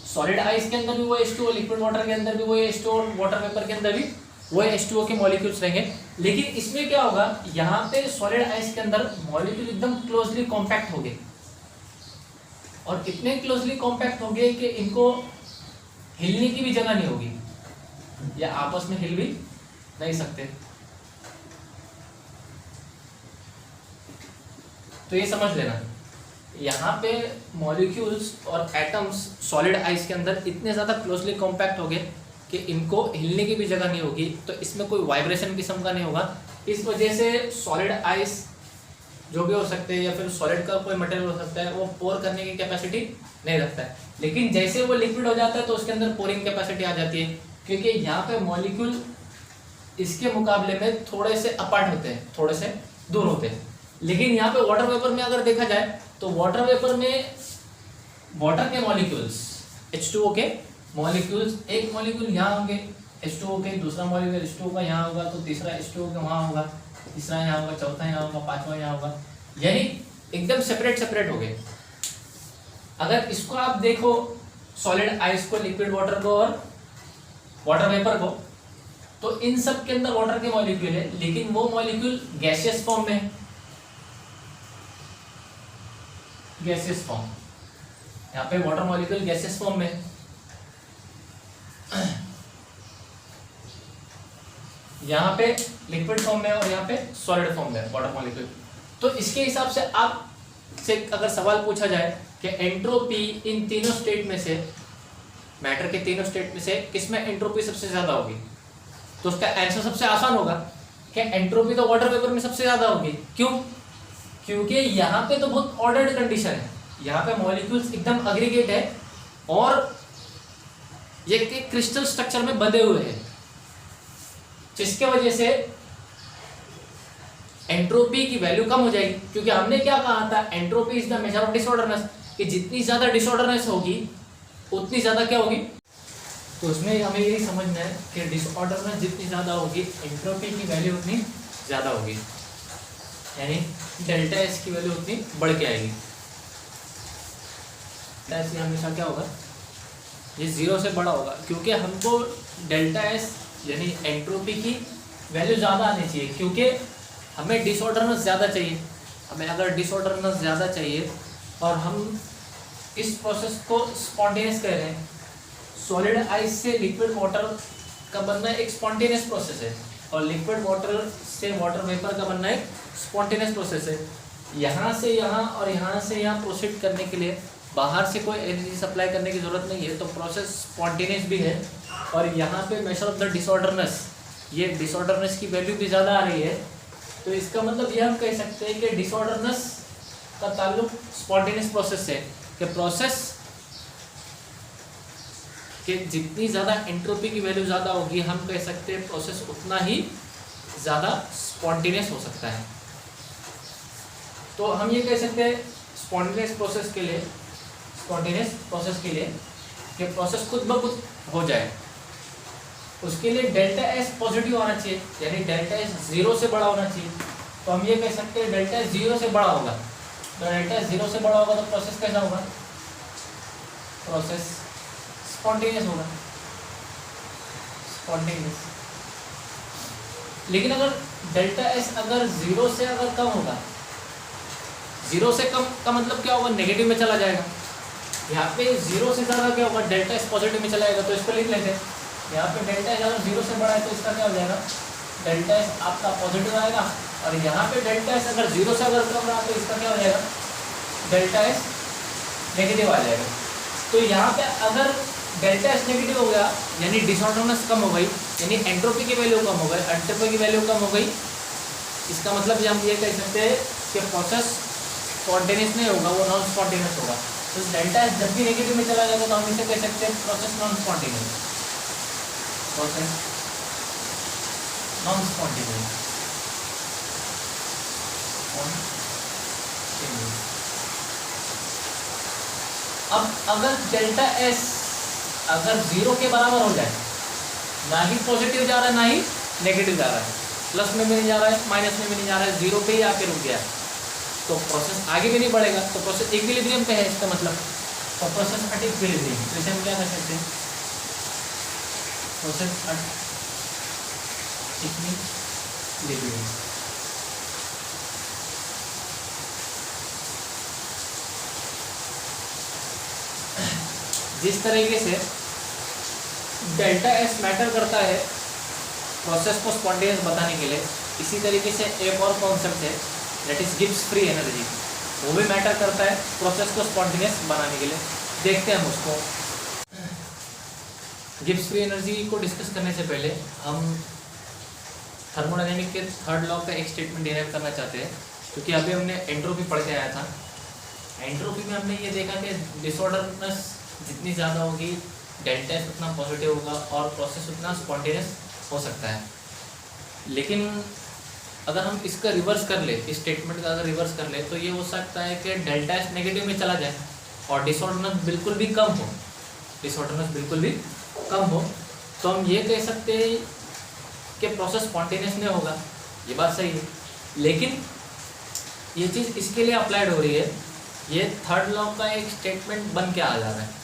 Solid ice के अंदर भी वो H2O, लिक्विड वाटर के अंदर भी वो H2O, वाटर वेपर के अंदर भी वो H2O के मॉलिक्यूल्स रहेंगे। लेकिन इसमें क्या होगा, यहाँ पे सॉलिड आइस के अंदर मॉलिक्यूल एकदम क्लोजली कॉम्पैक्ट हो गए, और इतने क्लोजली कॉम्पैक्ट हो गए कि इनको हिलने की भी जगह नहीं होगी, या आपस में हिल भी नहीं सकते। तो ये समझ लेना, यहाँ पे मॉलिक्यूल्स और एटम्स सॉलिड आइस के अंदर इतने ज़्यादा क्लोजली कॉम्पैक्ट हो गए कि इनको हिलने की भी जगह नहीं होगी, तो इसमें कोई वाइब्रेशन किस्म का नहीं होगा। इस वजह से सॉलिड आइस जो भी हो सकते हैं या फिर सॉलिड का कोई मटेरियल हो सकता है, वो पोर करने की कैपेसिटी नहीं रखता है। लेकिन जैसे वो लिक्विड हो जाता है तो उसके अंदर पोरिंग कैपेसिटी आ जाती है, क्योंकि यहाँ पे मॉलिक्यूल इसके मुकाबले में थोड़े से अपार्ट होते हैं, थोड़े से दूर होते हैं। लेकिन यहाँ पे वाटर वेपर में अगर देखा जाए तो वाटर वेपर में वाटर के मॉलिक्यूल्स, H2O के मॉलिक्यूल्स, एक मॉलिक्यूल यहाँ होंगे H2O के, दूसरा मॉलिक्यूल H2O का यहाँ होगा, तो तीसरा H2O का वहाँ होगा, तीसरा यहाँ होगा, चौथा यहाँ होगा, पांचवा यहाँ होगा, यानी एकदम सेपरेट सेपरेट हो गए। अगर इसको आप देखो, सॉलिड आइस को, लिक्विड वाटर को और वाटर वेपर को, तो इन सब के अंदर वाटर के मॉलिक्यूल है, लेकिन वो मॉलिक्यूल गैसियस फॉर्म में है, गैसियस फॉर्म। यहाँ पे वाटर मॉलिक्यूल गैसियस फॉर्म में, यहाँ पे लिक्विड फॉर्म में और यहाँ पे सॉलिड फॉर्म में वाटर मॉलिक्यूल। तो इसके हिसाब से आप से अगर सवाल पूछा जाए कि एंट्रोपी इन तीनों स्टेट में से, मैटर के तीनों स्टेट में से किसमें एंट्रोपी सबसे ज्यादा होगी, तो उसका आंसर सबसे आसान होगा कि एंट्रोपी तो वाटर वेपर में सबसे ज्यादा होगी। क्यों? क्योंकि यहाँ पे तो बहुत ऑर्डर्ड कंडीशन है, यहाँ पे मॉलिक्यूल्स एकदम अग्रीगेट है और ये क्रिस्टल स्ट्रक्चर में बंधे हुए हैं, जिसके वजह से एंट्रोपी की वैल्यू कम हो जाएगी। क्योंकि हमने क्या कहा था, entropy is the measure of disorderness, कि जितनी ज्यादा डिसऑर्डरनेस होगी उतनी ज्यादा क्या होगी। तो उसमें हमें यही समझना है कि डिसऑर्डरनेस जितनी ज्यादा होगी एंट्रोपी की वैल्यू उतनी ज्यादा होगी, यानी डेल्टा एस की वैल्यू उतनी बढ़ के आएगी। डेल्टा एस हमेशा क्या होगा, ये जीरो से बड़ा होगा, क्योंकि हमको डेल्टा एस यानी एंट्रोपी की वैल्यू ज़्यादा आनी चाहिए, क्योंकि हमें डिसऑर्डरनेस ज़्यादा चाहिए। हमें अगर डिसऑर्डरनेस ज़्यादा चाहिए और हम इस प्रोसेस को स्पॉन्टेनियस कह रहे हैं, सॉलिड आइस से लिक्विड वाटर का बनना एक स्पॉन्टेनियस प्रोसेस है और लिक्विड वाटर से वाटर वेपर का बनना एक स्पॉन्टेनियस प्रोसेस है। यहाँ से यहाँ और यहाँ से यहाँ प्रोसीड करने के लिए बाहर से कोई एनर्जी सप्लाई करने की ज़रूरत नहीं है, तो प्रोसेस स्पॉन्टेनियस भी है। और यहाँ पे मेजर ऑफ द डिसऑर्डरनेस, ये डिसऑर्डरनेस की वैल्यू भी ज़्यादा आ रही है, तो इसका मतलब ये हम कह सकते हैं कि डिसऑर्डरनेस का ताल्लुक स्पॉन्टेनियस प्रोसेस से, कि प्रोसेस कि जितनी ज़्यादा एंट्रोपी की वैल्यू ज़्यादा होगी, हम कह सकते हैं प्रोसेस उतना ही ज़्यादा स्पॉन्टेनियस हो सकता है। तो हम ये कह सकते हैं स्पॉन्टेनियस प्रोसेस के लिए कि प्रोसेस खुद ब खुद हो जाए, उसके लिए डेल्टा एस पॉजिटिव होना चाहिए, यानी डेल्टा एस जीरो से बड़ा होना चाहिए। तो हम ये कह सकते हैं डेल्टा एस जीरो से बड़ा होगा, तो डेल्टा एस जीरो से बड़ा होगा तो प्रोसेस कैसा होगा, प्रोसेस स्पॉन्टेनियस होगा, स्पॉन्टेनियस। लेकिन अगर डेल्टा एस अगर जीरो से अगर कम होगा, जीरो से कम का मतलब क्या होगा, नेगेटिव में चला जाएगा। यहाँ पे जीरो से ज़्यादा क्या होगा, डेल्टा एस पॉजिटिव में चला जाएगा, तो इसको लिख लेते हैं। यहाँ पे डेल्टा एस अगर जीरो से बड़ा है तो इसका क्या हो जाएगा, डेल्टा एस आपका पॉजिटिव आएगा, और यहाँ पे डेल्टा एस अगर जीरो से अगर कम रहा तो इसका क्या हो जाएगा, डेल्टा एस नेगेटिव आ जाएगा। तो यहाँ पे अगर डेल्टा एस नेगेटिव हो गया यानी डिसऑर्डरनेस कम हो गई, यानी एंट्रोपी की वैल्यू कम हो गई, एंट्रोपी की वैल्यू कम हो गई, इसका मतलब ये हम ये कह सकते हैं कि प्रोसेस स्पॉन्टेनियस नहीं होगा, वो नॉन स्पॉन्टेनियस होगा। तो डेल्टा एस जब भी नेगेटिव में चला जाएगा तो हम इसे कह सकते हैं process non spontaneous, process non spontaneous. अब अगर डेल्टा एस अगर जीरो के बराबर हो जाए, ना ही पॉजिटिव जा रहा है ना ही नेगेटिव जा रहा है, प्लस में भी नहीं जा रहा है माइनस में भी नहीं जा रहा है, जीरो पे ही आके रुक गया, तो प्रोसेस आगे भी नहीं बढ़ेगा, तो प्रोसेस इक्विलिब्रियम पे है इसका मतलब, तो प्रोसेस एट इक्विलिब्रियम। तो इसे हम क्या कर सकते हैं, प्रोसेस एट इक्विलिब्रियम। जिस तरीके से डेल्टा एस मैटर करता है प्रोसेस को स्पॉन्टेनियस बताने के लिए, इसी तरीके से एक और कॉन्सेप्ट है that is Gibbs free energy, वो भी मैटर करता है प्रोसेस को स्पॉन्टेनियस बनाने के लिए। देखते हैं हम उसको। गिब्स फ्री एनर्जी को डिस्कस करने से पहले हम थर्मोडायनेमिक के थर्ड लॉ का एक स्टेटमेंट डिराइव करना चाहते हैं, क्योंकि अभी हमने एंट्रोपी पढ़ के आया था। एंट्रोपी में हमने ये देखा कि डिसऑर्डरनेस जितनी ज़्यादा होगी डेल्टा एस उतना पॉजिटिव होगा और प्रोसेस उतना स्पॉन्टेनियस हो सकता है। लेकिन अगर हम इसका रिवर्स कर ले, इस स्टेटमेंट का अगर रिवर्स कर ले, तो ये हो सकता है कि डेल्टा एस नेगेटिव में चला जाए और डिसऑर्डरनेस बिल्कुल भी कम हो, डिसऑर्डरनेस बिल्कुल भी कम हो, तो हम ये कह सकते हैं कि प्रोसेस स्पॉन्टेनियस नहीं होगा। ये बात सही है, लेकिन ये चीज़ इसके लिए अप्लाइड हो रही है, ये थर्ड लॉ का एक स्टेटमेंट बन के आ जा रहा है।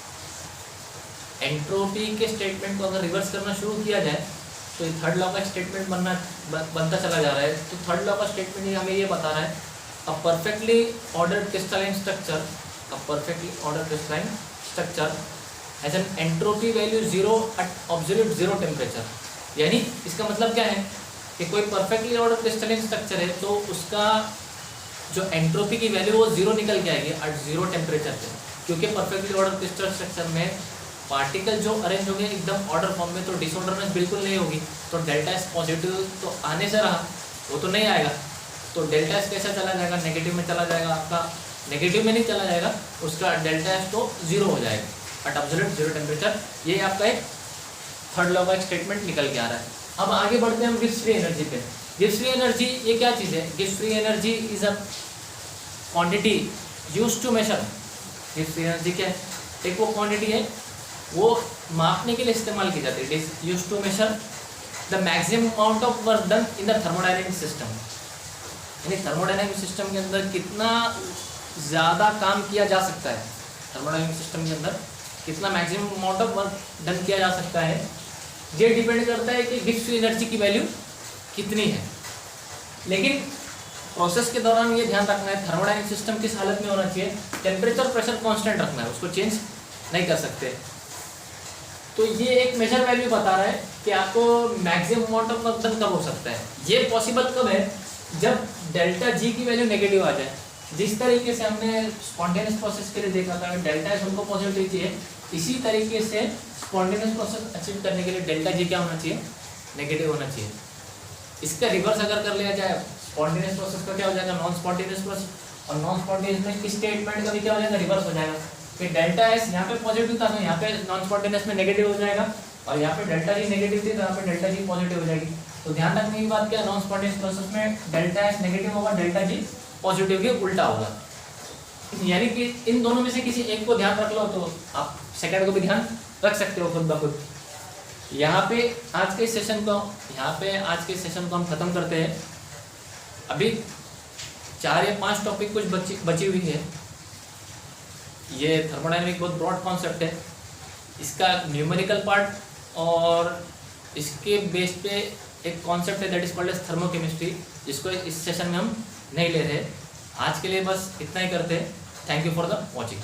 एंट्रोपी के स्टेटमेंट को अगर रिवर्स करना शुरू किया जाए तो ये थर्ड लॉ का स्टेटमेंट बनता चला जा रहा है। तो थर्ड लॉ का स्टेटमेंट ये हमें ये बता रहा है, a perfectly ordered crystalline structure has an entropy value zero at absolute zero temperature. यानी इसका मतलब क्या है कि कोई परफेक्टली ऑर्डर क्रिस्टलाइन स्ट्रक्चर है तो उसका जो एंट्रोपी की वैल्यू वो जीरो निकल के आएगी एट जीरो टेम्परेचर पे, क्योंकि परफेक्टली ऑर्डर क्रिस्टल स्ट्रक्चर में पार्टिकल जो अरेंज होंगे एकदम ऑर्डर फॉर्म में, तो डिसऑर्डरनेस बिल्कुल नहीं होगी। तो डेल्टा एस पॉजिटिव तो आने से रहा, वो तो नहीं आएगा। तो डेल्टा एस कैसा चला जाएगा, नेगेटिव में चला जाएगा, आपका नेगेटिव में नहीं चला जाएगा, उसका डेल्टा एस तो जीरो हो जाएगा एट एब्सोल्यूट जीरो टेम्परेचर। ये आपका एक थर्ड लॉ का एक स्टेटमेंट निकल के आ रहा है। अब आगे बढ़ते हैं हम गिब्स फ्री एनर्जी पे। गिब्स फ्री एनर्जी ये क्या चीज़ है? Gibbs free energy is a quantity used to measure. Gibbs free energy क्या है? एक वो क्वांटिटी है, वो मापने के लिए इस्तेमाल की जाती है। It is used to measure the maximum amount of work done in the thermodynamic system. यानी थर्मोडायनेमिक सिस्टम के अंदर कितना ज़्यादा काम किया जा सकता है, थर्मोडायनेमिक सिस्टम के अंदर कितना maximum amount of work done किया जा सकता है, ये डिपेंड करता है कि गिब्स फ्री एनर्जी की वैल्यू कितनी है। लेकिन प्रोसेस के दौरान ये ध्यान रखना है, थर्मोडायनेमिक सिस्टम किस हालत में होना चाहिए, टेम्परेचर प्रेशर कांस्टेंट रखना है, उसको चेंज नहीं कर सकते। तो ये एक मेजर वैल्यू बता रहा है कि आपको maximum amount of work done कब हो सकता है। ये पॉसिबल कब है? जब डेल्टा जी की वैल्यू नेगेटिव आ जाए। जिस तरीके से हमने स्पॉन्टेनियस प्रोसेस के लिए देखा था, डेल्टा एस हमको पॉजिटिव चाहिए, इसी तरीके से स्पॉन्टेनियस प्रोसेस अचीव करने के लिए डेल्टा जी क्या होना चाहिए, नेगेटिव होना चाहिए। इसका रिवर्स अगर कर लिया जाए, स्पॉन्टेनियस प्रोसेस का क्या हो जाएगा, नॉन स्पॉन्टेनियस प्रोसेस, और नॉन स्पॉन्टेनियस में इस स्टेटमेंट का भी क्या हो जाएगा, रिवर्स हो जाएगा कि डेल्टा एस यहाँ पे पॉजिटिव था तो यहाँ पे नॉन स्पॉन्टेनियस में नेगेटिव हो जाएगा, और यहाँ पे डेल्टा जी नेगेटिव थी तो यहाँ पे डेल्टा जी पॉजिटिव हो जाएगी। तो ध्यान रखने की बात क्या है, नॉन स्पॉन्टेनियस प्रोसेस में डेल्टा एस नेगेटिव होगा, डेल्टा जी पॉजिटिव के उल्टा होगा। यानी कि इन दोनों में से किसी एक को ध्यान रख लो तो आप सेकंड को भी ध्यान रख सकते हो खुद ब खुद। यहाँ पे आज के सेशन को हम खत्म करते हैं। अभी 4 या 5 टॉपिक कुछ बची हुई है। ये थर्मोडायनेमिक बहुत ब्रॉड कॉन्सेप्ट है, इसका न्यूमेरिकल पार्ट और इसके बेस पे एक कॉन्सेप्ट है that is called as thermochemistry, जिसको इस सेशन में हम नहीं ले रहे। आज के लिए बस इतना ही करते हैं। Thank you for the watching.